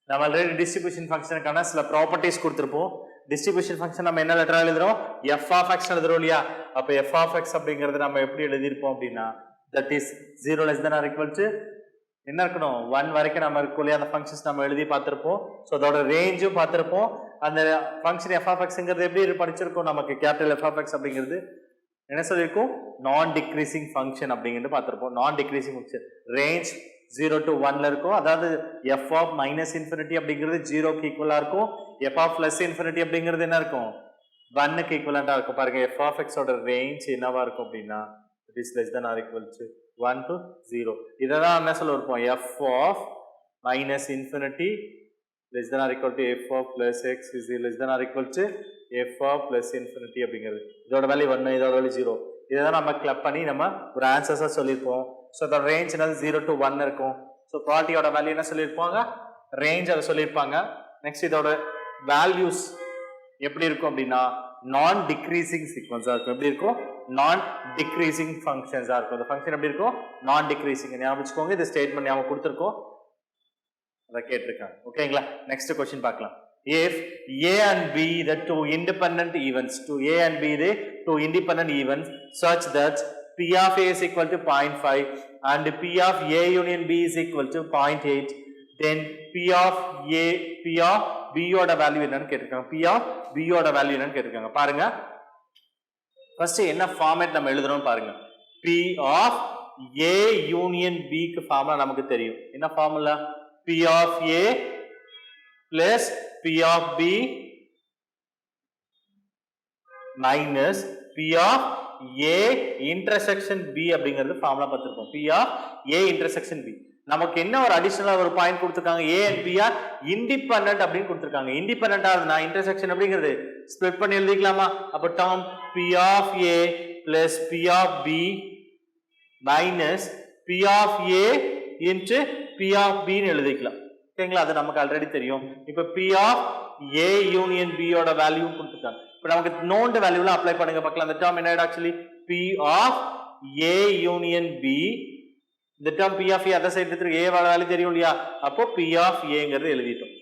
நம்ம ஆல்ரெடி distribution function-க்கான சில properties கொடுத்திருப்போம் distribution function நம்ம என்ன லெட்டரா எழுதுறோம் f of x எழுதுறோம் இல்லையா அப்ப f of x அப்படிங்கறது நம்ம எப்படி எழுதிருப்போம் அப்படினா that is 0 less than or equal to என்ன இருக்கணும் 1 வரைக்கும் நம்ம இருக்குள்ள அந்த ஃபங்க்ஷன்ஸ் நம்ம எழுதி பார்த்திருப்போம் சோ அதோட ரேஞ்சும் பார்த்திருப்போம் அந்த ஃபங்க்ஷன் f of xங்கிறது எப்படி படிச்சிருக்கோம் நமக்கு கேபிட்டல் f of x அப்படிங்கிறது என்ன சொல்லிருக்கோம் நான் டிக்ரீசிங் ஃபங்க்ஷன் அப்படிங்கிறது பார்த்திருப்போம் நான் டிக்ரீசிங் ஃபங்க்ஷன் ரேஞ்ச் 0 to 1 ல இருக்கும் அதாவது f of minus infinity அப்படிங்கிறது 0 க்கு ஈக்குவலா இருக்கும் f of plus infinity அப்படிங்கிறது என்ன இருக்கும் 1 க்கு ஈக்குவலண்டா இருக்கும் பாருங்க f of x ஓட ரேஞ்ச் என்னவா இருக்கும் அப்படினா it is less than or equal to 1 to 0 இததான் என்ன சொல்லுவோம் f of minus infinity less than or equal to f of plus x is less than or equal to f of plus infinity அப்படிங்கிறது இதோட value 1 இதோட value 0 இததான் நம்ம club பண்ணி நம்ம ஒரு ஆன்சர்ஸா சொல்லிருப்போம் சோ the range என்னது 0 to 1 இருக்கும் சோ ப்ராப்பர்ட்டியோட வேல்யூ என்ன சொல்லிருப்பாங்க ரேஞ்ச் அத சொல்லிருப்பாங்க நெக்ஸ்ட் இதோட வேல்யூஸ் எப்படி இருக்கும் அப்படினா நான் டிக்ரீசிங் சீக்வென்ஸா இருக்கும் எப்படி இருக்கும் நான் டிக்ரீசிங் ஃபங்க்ஷன்ஸா இருக்கும் அந்த ஃபங்க்ஷன் எப்படி இருக்கும் நான் டிக்ரீசிங் ஞாபகம் வச்சுக்கோங்க இந்த ஸ்டேட்மென்ட் ஞாபகம் கொடுத்திருக்கோம் அத கேட்டிருக்காங்க ஓகேங்களா நெக்ஸ்ட் क्वेश्चन பார்க்கலாம் if a and b the two independent events such that p of a is equal to 0.5 and p of a union b is equal to 0.8 then p of b ஓட value என்னன்னு கேட்டிருக்காங்க p of b ஓட value என்னன்னு கேட்டிருக்காங்க பாருங்க first என்ன format நம்ம எழுதுறோம் பாருங்க p of a union b க்கு ஃபார்முலா நமக்கு தெரியும் என்ன formula p of a plus p of b minus p of A intersection B அப்படிங்கிறது ஃபார்முலா பார்த்திருப்போம். P of A intersection B. நமக்கு என்ன ஒரு அடிஷனலா ஒரு பாயிண்ட் கொடுத்திருக்காங்க, A and B are independent அப்படின்னு கொடுத்திருக்காங்க. இண்டிபெண்டன்ட்டா இருந்தா இன்டர்செக்ஷன் அப்படிங்கிறது ஸ்ப்ளிட் பண்ணி எழுதிக்கலாமா? அப்ப term P of A plus P of B minus P of A into P of B ன்னு எழுதிக்கலாம். ஓகேங்களா? அது நமக்கு ஆல்ரெடி தெரியும். இப்ப P of A union B ஓட வேல்யூ கொடுத்திருக்காங்க. இப்ப நமக்கு known வேல்யூல அப்ளை பண்ணுங்க பார்க்கலாம். அந்த டேர்ம் என்ன actually P of A union B. இந்த term P of A other side எடுத்து A ஓட வேல்யூ தெரியும் இல்லையா? அப்போ P of A ங்கிறது எழுதிட்டோம்.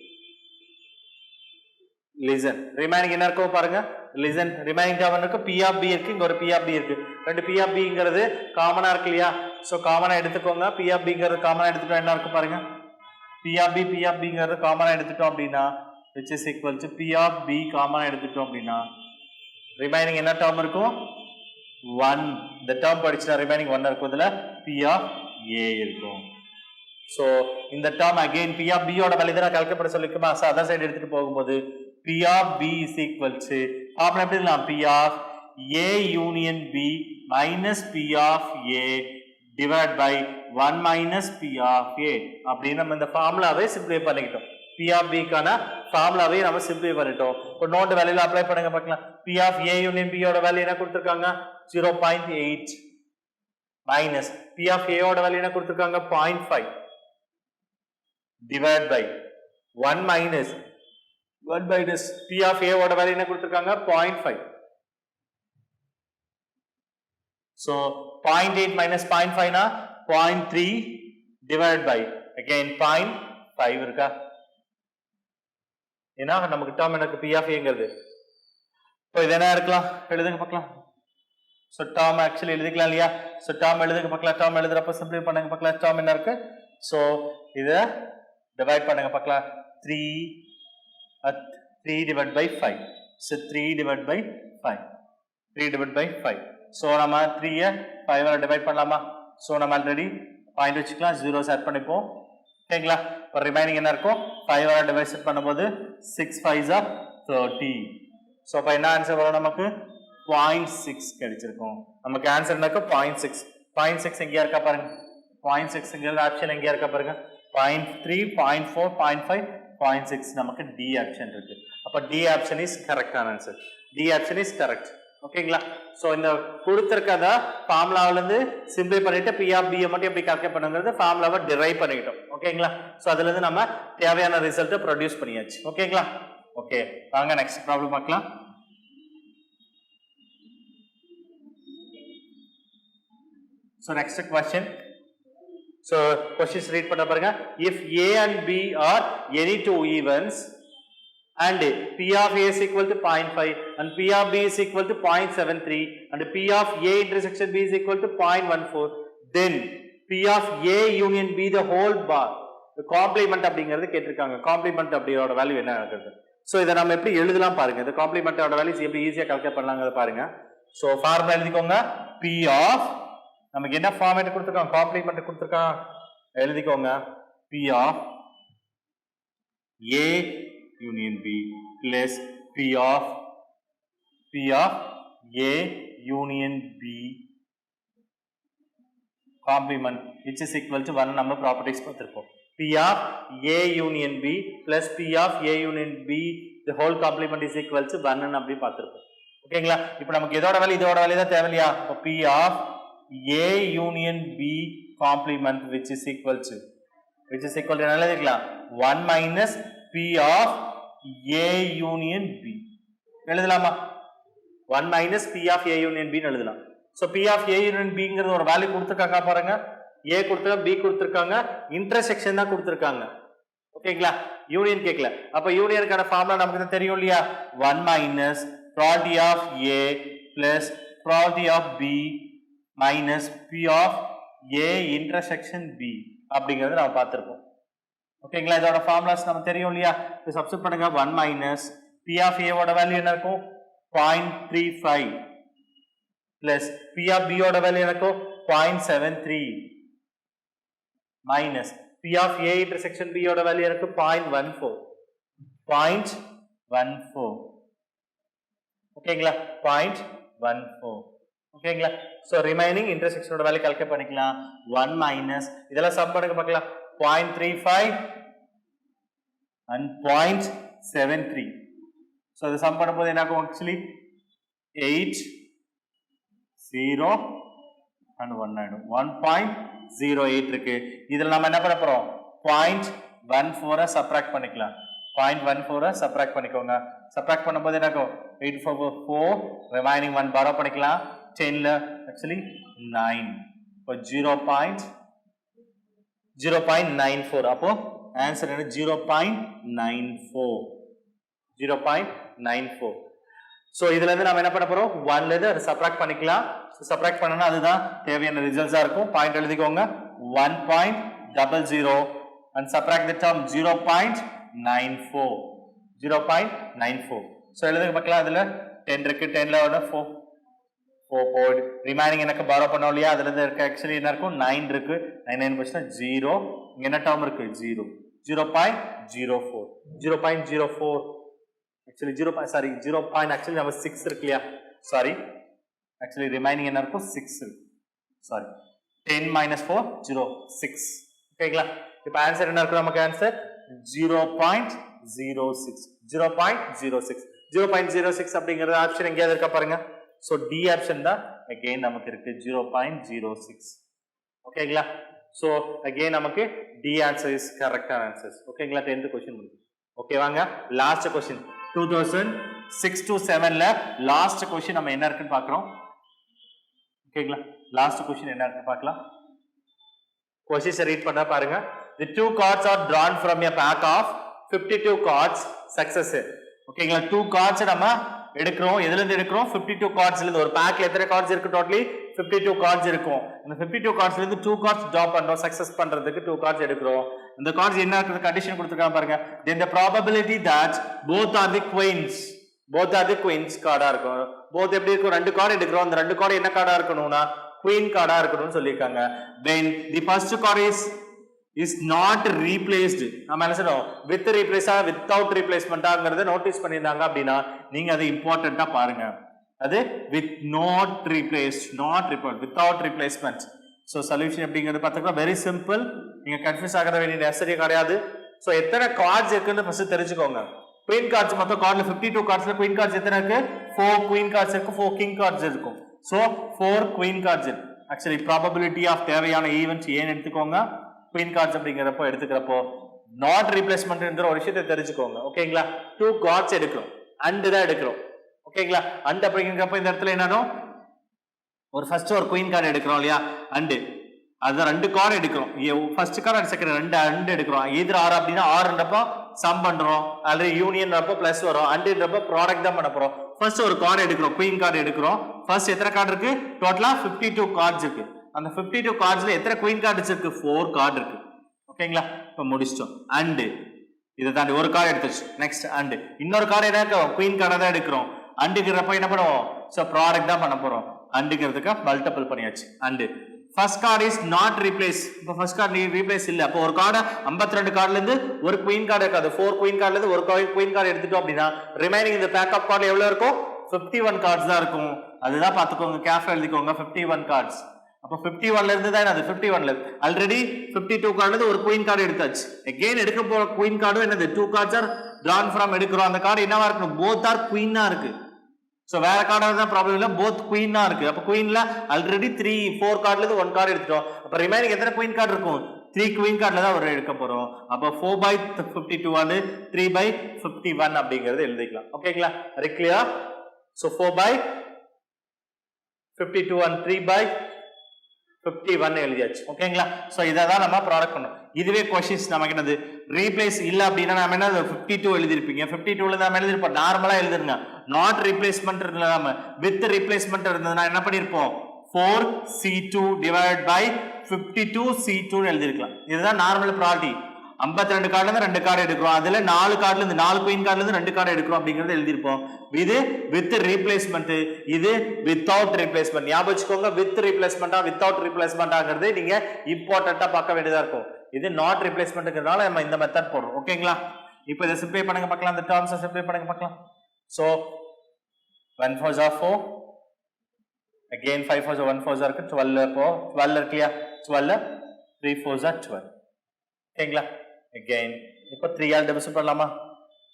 லிசன் ரிமைனிங் என்ன இருக்கும் பாருங்க. லிசன் ரிமைனிங் டேர்ம் இருக்கு, P of B இருக்கு, இங்க ஒரு P of B இருக்கு. ரெண்டு P of B ங்கிறது காமனா இருக்கு இல்லையா? சோ காமனா எடுத்துக்கோங்க. P of B ங்கிறது காமனா எடுத்துட்டா என்ன இருக்கு பாருங்க. P of B ங்கிறது காமனா எடுத்துட்டோம் அப்படினா which is equal to P of B காமனா எடுத்துட்டோம் அப்படினா ரிமைனிங் என்ன டேர்ம் இருக்கும்? 1. இந்த டேர்ம் படிச்சா ரிமைனிங் 1 இருக்கும். இதுல P of A இருக்கும். சோ இந்த term again P of B ஓட வேல்யூ தான் கால்குலேட் பண்ண சொல்லிருக்கோமா? சோ அதர் சைடு எடுத்துட்டு போகும்போது P of B is equal to formula எப்படி எழுதலாம்? P of A union B minus P of A divided by 1 minus P of A அப்படி நம்ம இந்த ஃபார்முலாவை சிம்ப்ளிஃபை பண்ணிக்கிட்டோம். P of B கான ஃபார்முலாவை நம்ம சிம்ப்ளிஃபை பண்ணிட்டோம். இப்போ நோட் வேல்யூல அப்ளை பண்ணுங்க பார்க்கலாம். P of A union B ஓட வேல்யூ என்ன கொடுத்திருக்காங்க? 0.8 minus P of A ஓட வேல்யூ என்ன கொடுத்திருக்காங்க? 0.5 divided by 1 minus P of A ஓட வேல்யூ என்ன கொடுத்திருக்காங்க? 0.5. So 0.8 minus 0.5 na 0.3 divided by again 0.5 இருக்கா? ஏன்னா நமக்கு டேர்ம் எனக்கு P of A ங்கிறது. இப்போ இது என்ன இருக்கலாம்? எழுதுங்க பார்க்கலாம். சோ டேர்ம் ஆக்சுவலி எழுதிக்கலாம் இல்லையா? சோ டேர்ம் எழுதுங்க பார்க்கலாம். டேர்ம் எழுதுறப்ப சிம்பிளை பண்ணுங்க பார்க்கலாம். டேர்ம் என்ன இருக்கு? சோ இத டிவைட் பண்ணுங்க பார்க்கலாம். 3 divided by 5. So 3 divided by 5. 3 divided by 5. So நம்ம 3 5 ஆல டிவைட் பண்ணலாமா? சோ நம்ம ஆல்ரெடி பாயிண்ட் வச்சுக்கலாம். 0 செட் பண்ணிப்போம். ஓகேங்களா? இப்போ ரிமைனிங் என்ன இருக்கும்? 5 ஆல டிவைட் பண்ணும்போது 6 5s are 30. சோ அப்ப என்ன ஆன்சர் வரும் நமக்கு? 0.6 கிடைச்சிருக்கும். நமக்கு ஆன்சர் என்னக்கு 0.6. 0.6 எங்க இருக்கா பாருங்க. 0.6 ங்கிறது ஆப்ஷன் எங்க இருக்கா பாருங்க. 0.3 0.4 0.5 0.6 நமக்கு D ஆப்ஷன் இருக்கு. அப்ப D ஆப்ஷன் இஸ் கரெக்டான answer. D option is correct. ஓகேங்களா? சோ இந்த கொடுத்திருக்கத ஃபார்முலால இருந்து சிம்பிளை பண்ணிட்டு P of B மட்டும் எப்படி கால்குலேட் பண்ணுங்கிறது ஃபார்முலாவை டிரைவ் பண்ணிட்டோம். ஓகேங்களா? சோ அதுல இருந்து நம்ம தேவையான ரிசல்ட் ப்ரொடியூஸ் பண்ணியாச்சு. ஓகேங்களா? ஓகே வாங்க நெக்ஸ்ட் ப்ராப்ளம் பார்க்கலாம். So next question. So questions read பண்ண பாருங்க. If A and B are any two events and P of A is equal to 0.5 and P of B is equal to 0.73 and P of A intersection B is equal to 0.14, then P of A union B the whole bar. The complement அப்படிங்கிறது கேட்டிருக்காங்க. complement அப்படியோட value என்ன ஆகுது? So இத நாம எப்படி எழுதலாம் பாருங்க. இந்த complementோட வேல்யூஸ் எப்படி ஈஸியா கால்குலேட் பண்ணலாம்ங்கறத பாருங்க. சோ ஃபார்முலா எழுதிக்கோங்க. P of நமக்கு என்ன ஃபார்மேட் கொடுத்திருக்காங்க? காம்ப்ளிமெண்ட் கொடுத்திருக்காங்க. எழுதிக்கோங்க. P of A union B plus P of A union B complement which is equal to 1 நம்ம ப்ராப்பர்ட்டீஸ் பார்த்திருப்போம். P of A union B plus P of A union B the whole complement is equal to 1 ன்னு அப்படி பார்த்திருப்போம். ஓகேங்களா? இப்போ நமக்கு இதோட value தான் தேவையில்லையா? அப்ப P of A union B complement which is equal to என்ன எழுதிக்கலாம்? 1 minus P of A union B எழுதலாமா? 1 minus P of A union B ன்னு எழுதலாம். So P of A union B ங்கிறது ஒரு வேல்யூ கொடுத்திருக்காங்க பாருங்க. A கொடுத்திருக்காங்க, B கொடுத்திருக்காங்க, இன்டர்செக்ஷன் தான் கொடுத்திருக்காங்க. ஓகேங்களா? யூனியன் கேட்கல. அப்ப யூனியனுக்கான ஃபார்முலா நமக்கு தெரியும் இல்லையா? 1 minus probability of A plus probability of B minus P of A intersection B அப்படிங்கறத நாம பார்த்திருப்போம். ஓகேங்களா? இதோட ஃபார்முலாஸ் நமக்கு தெரியும் இல்லையா? இப்போ சப்ஸ்டிட்யூட் பண்ணுங்க. 1 minus P of A ஓட வேல்யூ என்ன இருக்கும்? 0.35 plus P of B ஓட வேல்யூ என்ன இருக்கும்? 0.73 minus P of A intersection B ஓட வேல்யூ என்ன இருக்கும்? 0.14 ஓகேங்களா? 0.14 ஓகேங்களா சோ ரிமைனிங் இன்டர்செக்ஷனோட வேல்யூ கால்குலேட் பண்ணிக்கலாம் 1 மைனஸ் இதெல்லாம் சம் பண்ணுங்க பார்க்கலாம் 0.35 and 0.73 so இது சம் பண்ணும்போது என்ன ஆகும் actually 8 0 and 1 ஆயிடும் 1.08 இருக்கு இதுல நாம என்ன பண்ண போறோம் 0.14 சப்ட்ராக்ட் பண்ணிக்கலாம் 0.14 சப்ட்ராக்ட் பண்ணிக்கோங்க சப்ட்ராக்ட் பண்ணும்போது என்ன ஆகும் 8 4 ரிமைனிங் 1 borrow பண்ணிக்கலாம் 10 ல actually 9 இப்போ 0.94 அப்போ ஆன்சர் என்ன 0.94 சோ இதுல இருந்து நாம என்ன பண்ண போறோம் 1 ல இருந்து சப்ட்ராக்ட் பண்ணிக்கலாம் சப்ட்ராக்ட் பண்ணனா அதுதான் தேவையான ரிசல்ட்ஸா இருக்கும் பாயிண்ட் எழுதிக்கோங்க 1.00 and subtract the term 0.94 so எழுதுங்க பார்க்கலாம் அதுல 10 இருக்கு 10 ல 4 போடு ரிமைனிங் எனக்கு borrow பண்ணோம் இல்லையா அதுல இருந்து இருக்க एक्चुअली என்ன இருக்கும் 9 இருக்கு 9 போச்சுனா 0 இங்க என்ன டேர்ம் இருக்கு 0 0.04 actually 0. Sorry 0. Actually நம்ம 6 இருக்கு இல்லையா சாரி actually remaining என்ன இருக்கும் 6 இருக்கு சாரி 10 minus 4 0 6 ஓகேங்களா இப்போ ஆன்சர் என்ன இருக்கு நமக்கு ஆன்சர் 0.06 அப்படிங்கறது ஆப்ஷன் எங்கேயாவது இருக்கா பாருங்க சோ டி ஆப்ஷன் தான் again நமக்கு இருக்கு 0.06 ஓகேங்களா சோ again நமக்கு டி ஆன்சர் இஸ் கரெக்டான ஆன்சர்ஸ் ஓகேங்களா 10th क्वेश्चन முடிஞ்சு ஓகே வாங்க லாஸ்ட் क्वेश्चन 2006 to 7 ல லாஸ்ட் क्वेश्चन நம்ம என்ன இருக்குன்னு பார்க்கறோம் ஓகேங்களா லாஸ்ட் क्वेश्चन என்ன இருக்குன்னு பார்க்கலாம் क्वेश्चन ரீட் பண்ணா பாருங்க the two cards are drawn from a pack of 52 cards success ஓகேங்களா 2 cards நம்ம எடுக்கிறோம் எதுல இருந்து எடுக்கிறோம் 52 cards ல இருந்து ஒரு பேக்ல எத்தனை cards இருக்கு டோட்டலி 52 cards இருக்கும் அந்த 52 cards ல இருந்து 2 cards draw பண்றோம் சக்சஸ் பண்றதுக்கு 2 cards எடுக்கிறோம் இந்த cards என்ன இருக்குது கண்டிஷன் கொடுத்திருக்காங்க பாருங்க then the probability that both are the queens கார்டா இருக்கும் both எப்படி இருக்கும் ரெண்டு கார்டு எடுக்கிறோம் அந்த ரெண்டு கார்டு என்ன கார்டா இருக்கணும்னா queen கார்டா இருக்கணும்னு சொல்லிருக்காங்க when the first card is not replaced நாம என்ன சொல்றோம் with replace without replacement ஆங்கறத நோட்டீஸ் பண்ணிருந்தாங்க அப்படினா நீங்க அது இம்பார்ட்டன்ட்டா பாருங்க அது with not replaced without replacement so solution எப்படிங்கிறது பாத்தீங்கன்னா very simple நீங்க கன்ஃபியூஸ் ஆகற வேண்டிய நெசசரி கிடையாது so எத்தனை cards இருக்குன்னு ஃபர்ஸ்ட் தெரிஞ்சுக்கோங்க queen cards மொத்தம் கார்ட்ல 52 cardsல queen cards எத்தனை இருக்கு 4 queen cards இருக்கு 4 king cards இருக்கும் so 4 queen cards இருக்கு actually probability of தேவையான ஈவென்ட்ஸ் ஏன் எடுத்துக்கோங்க queen cards அப்படிங்கறப்போ எடுத்துக்கறப்போ not replacement என்ற ஒரு விஷயத்தை தெரிஞ்சுக்கோங்க ஓகேங்களா 2 cards எடுக்கிறோம் and தான் எடுக்கிறோம் ஓகேங்களா and அப்படிங்கறப்போ இந்த இடத்துல என்னன்னா ஒரு ஃபர்ஸ்ட் ஒரு queen card எடுக்கிறோம் இல்லையா and அது ரெண்டு கார்டு எடுக்கிறோம் ஃபர்ஸ்ட் கார்டு அண்ட் செகண்ட் ரெண்டு and எடுக்கிறோம் either r அப்படினா r ன்றப்போ சம் பண்றோம் அல்லது யூனியன் ன்றப்போ பிளஸ் வரும் and ன்றப்போ ப்ராடக்ட் தான் பண்ணப் போறோம் ஃபர்ஸ்ட் ஒரு கார்டு எடுக்கிறோம் queen card எடுக்கிறோம் ஃபர்ஸ்ட் எத்தனை கார்டு இருக்கு டோட்டலா 52 cards இருக்கு அந்த 52 cardsல எத்தனை queen cards இருக்கு 4 கார்டு இருக்கு ஓகேங்களா இப்ப முடிச்சிட்டோம் and இத தாண்டி ஒரு கார்டு எடுத்துச்சு நெக்ஸ்ட் and இன்னொரு கார்டு என்ன இருக்கு queen card தான் எடுக்கிறோம் andங்கறப்ப என்ன பண்ணுவோம் சோ ப்ராடக்ட் தான் பண்ண போறோம் andங்கிறதுக்கு மல்டிபிள் பண்ணியாச்சு and first card is not replaced இப்ப first card replace இல்ல அப்ப ஒரு கார்டு 52 கார்டுல இருந்து ஒரு queen card இருக்காது 4 queen cardல இருந்து ஒரு queen card எடுத்துட்டோம் அப்படினா ரிமைனிங் இந்த பேக் ஆஃப் கார்டுல எவ்வளவு இருக்கும் 51 cards தான் இருக்கும் அதுதான் பாத்துக்கோங்க கேர்ஃபுல்லா எழுதிக்கோங்க 51 cards அப்ப 51 ல இருந்து தான் அது 51 ல ஆல்ரெடி 52 கார்டுல இருந்து ஒரு queen card எடுத்தாச்சு again எடுக்க போற queen card என்னது 2 cards are drawn from எடுக்கிறோம் அந்த கார்டு என்னவா இருக்கு both are queen ஆ இருக்கு சோ வேற கார்டா தான் ப்ராப்ளம் இல்ல both queen ஆ இருக்கு அப்ப queenல ஆல்ரெடி 4 கார்டுல இருந்து 1 கார்டு எடுத்துட்டோம் அப்ப ரிமைனிங் எத்தனை queen card இருக்கும் 3 queen cardல தான் ஒரு எடுக்க போறோம் அப்ப 4/52 and 3/51 அப்படிங்கறது எழுதிக்கலாம் ஓகேங்களா வெரி கிளியர் சோ 4/52 and 3/51 எழுதியாச்சு ஓகேங்களா சோ இத தான் நம்ம ப்ராடக்ட் பண்ணோம் இதுவே क्वेश्चंस நமக்கு என்னது ரீப்ளேஸ் இல்ல அப்படினா நாம என்ன 52 எழுதிருப்பீங்க 52 ல நாம எழுதிருப்போம் நார்மலா எழுதுங்க not replacement இல்லாம with replacement இருந்ததுனா என்ன பண்ணிருப்போம் 4c2 divided by 52c2 னு எழுதிருக்கலாம் இதுதான் நார்மல் ப்ராப்பர்ட்டி 52 கார்டுல இருந்து 2 கார்டு எடுக்கிறோம் அதுல 4 கார்டுல இருந்து 4 queen கார்டுல இருந்து 2 கார்டு எடுக்கிறோம் அப்படிங்கறத எழுதிருப்போம் இது with replacement இது without replacement ஞாபகம் வச்சுக்கோங்க with replacement ah without replacement ஆங்கிறது நீங்க இம்பார்ட்டன்ட்டா பார்க்க வேண்டியதா இருக்கும் இது not replacementங்கறதால நம்ம இந்த மெத்தட் போடுறோம் ஓகேங்களா இப்போ இத சிம்ப்ளை பண்ணுங்க பார்க்கலாம் அந்த டேர்ம்ஸ் சிம்ப்ளை பண்ணுங்க பார்க்கலாம் சோ 1 4 4 again 5 4s 1 4s இருக்கு 12 அப்போ 12 இருக்கு இல்லையா 12 3 4s 12 ஓகேங்களா again இப்போ 3 ஆல் டிவைட் பண்ணலாமா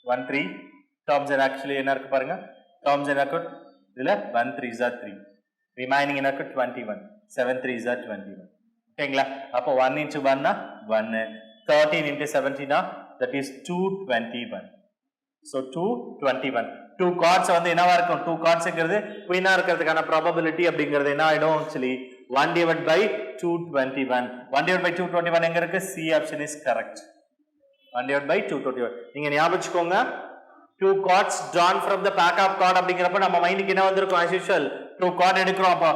1 3 terms and actually என்ன இருக்கு பாருங்க terms என்ன இருக்கு இதுல 1 3s 3 remaining என்ன இருக்கு 21 7 3s 21 ஓகேங்களா அப்போ 1 into 1 னா 1 13 into 17 னா that is 221 so 221 2 cards வந்து என்னவா இருக்கும் 2 cardsங்கிறது குயினா இருக்கிறதுக்கான probability அப்படிங்கிறது என்ன ஆயிடும் actually 1 divided by 221 1 divided by 221 எங்க இருக்கு C option is correct 1 divided by 221 நீங்க ஞாபகம் வச்சுக்கோங்க 2 cards drawn from the pack of card அப்படிங்கறப்ப நம்ம மைண்டுக்கு என்ன வந்திருக்கும் as usual 2 card எடுக்கிறோம் அப்ப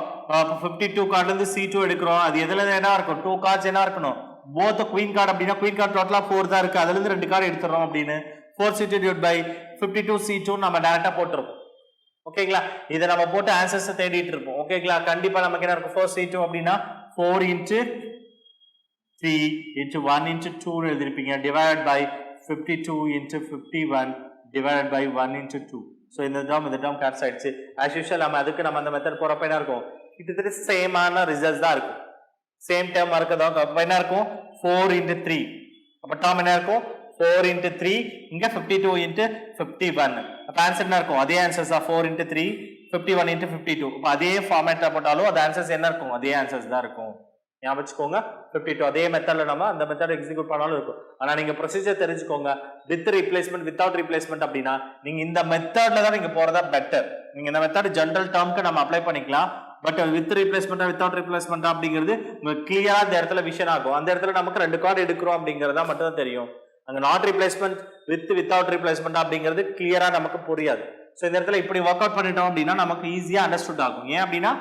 52 கார்ட்ல இருந்து C2 எடுக்கிறோம் அது எதுல என்ன இருக்கும் 2 cards என்ன இருக்கணும் both queen card அப்படினா queen card டோட்டலா 4 தான் இருக்கு அதுல இருந்து 2 கார்டு எடுத்துறோம் அப்படினு 4 C2 divided by 52 C2 நம்ம டைரக்டா போட்டுறோம் ஓகேங்களா இத நம்ம போட்டு ஆன்சர்ஸ் தேடிட்டு இருப்போம் ஓகேங்களா கண்டிப்பா நமக்கு என்ன இருக்கும் 4 C2 அப்படினா 4 into 3 into 1 into 2 எழுதிருப்பீங்க divided by 52 into 51 divided by 1 into 2 so இந்த term கேன்சல் ஆயிடுச்சு as usual நம்ம அந்த மெத்தட் போறப்ப என்ன இருக்கும் கிட்டத்தட்ட சேம் ஆன ரிசல்ட்ஸ் தான் இருக்கும் சேம் டேர்ம் இருக்கதா அப்ப என்ன இருக்கும் 4 into 3 அப்ப டேர்ம் என்ன இருக்கும் 4 into 3 இங்க 52 into 51 அப்ப ஆன்சர் என்ன இருக்கும் அதே ஆன்சர்ஸ் தான் 4 into 3 51 into 52 அப்ப அதே ஃபார்மேட்ல போட்டாலும் அது ஆன்சர்ஸ் என்ன இருக்கும் அதே ஆன்சர்ஸ் தான் இருக்கும் ஞாபகம் வச்சுக்கோங்க 52 அதே மெத்தட்ல நம்ம அந்த மெத்தட் எக்ஸிக்யூட் பண்ணாலும் இருக்கும் ஆனா நீங்க ப்ரொசீஜர் தெரிஞ்சுக்கோங்க வித் ரீப்ளேஸ்மென்ட் வித்அவுட் ரீப்ளேஸ்மென்ட் அப்படினா நீங்க இந்த மெத்தட்ல தான் நீங்க போறதா பெட்டர் நீங்க இந்த மெத்தட் ஜெனரல் டேர்ம்க்கு நம்ம அப்ளை பண்ணிக்கலாம் but with replacement without replacement அப்படிங்கிறது கிளியரா இந்த இடத்துல விஷன் ஆகும் அந்த இடத்துல நமக்கு 2 கார்டு எடுக்கிறோம் அப்படிங்கறதா மட்டும் தான் தெரியும் அங்க நாட் ரீப்ளேஸ்மென்ட் வித்அவுட் ரீப்ளேஸ்மென்ட் அப்படிங்கிறது கிளியரா நமக்கு புரியாது சோ இந்த இடத்துல இப்படி வொர்க் அவுட் பண்ணிட்டோம் அப்படினா நமக்கு ஈஸியா அண்டர்ஸ்டுட் ஆகும் ஏன் அப்படினா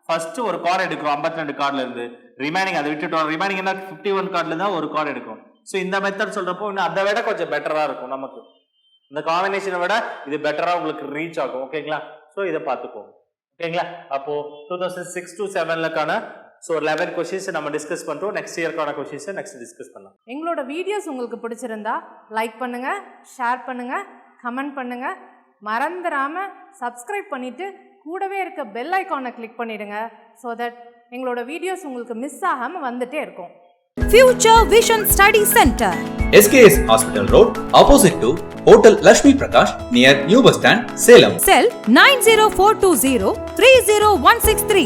ஃபர்ஸ்ட் ஒரு கார்டு எடுக்கிறோம் 52 கார்டுல இருந்து ரிமைனிங் அதை விட்டுட்டோம் ரிமைனிங் என்ன 51 கார்டுல இருந்தா ஒரு கார்டு எடுக்கும் சோ இந்த மெத்தட் சொல்றப்போ இன்னும் அதை விட கொஞ்சம் பெட்டரா இருக்கும் நமக்கு இந்த காம்பினேஷனை விட இது பெட்டரா உங்களுக்கு ரீச் ஆகும் ஓகேங்களா சோ இத பாத்துக்கோங்க ஓகேங்களா அப்போ 2006 to 7லக்கான சோ 11 क्वेश्चंस நம்ம டிஸ்கஸ் பண்றோம் நெக்ஸ்ட் இயர்க்கான क्वेश्चंस நெக்ஸ்ட் டிஸ்கஸ் பண்ணலாம் எங்களோட வீடியோஸ் உங்களுக்கு பிடிச்சிருந்தா லைக் பண்ணுங்க ஷேர் பண்ணுங்க கமெண்ட் பண்ணுங்க மறந்துடாம சப்ஸ்கிரைப் பண்ணிட்டு கூடவே இருக்க பெல் ஐகானை கிளிக் பண்ணிடுங்க so that எங்களோட வீடியோஸ் உங்களுக்கு மிஸ் ஆகாம வந்துட்டே இருக்கும் Future Vision Study Center. SKS Hospital Road, opposite to Hotel Lakshmi Prakash, near New Bus Stand, Salem. Cell 90420 30163.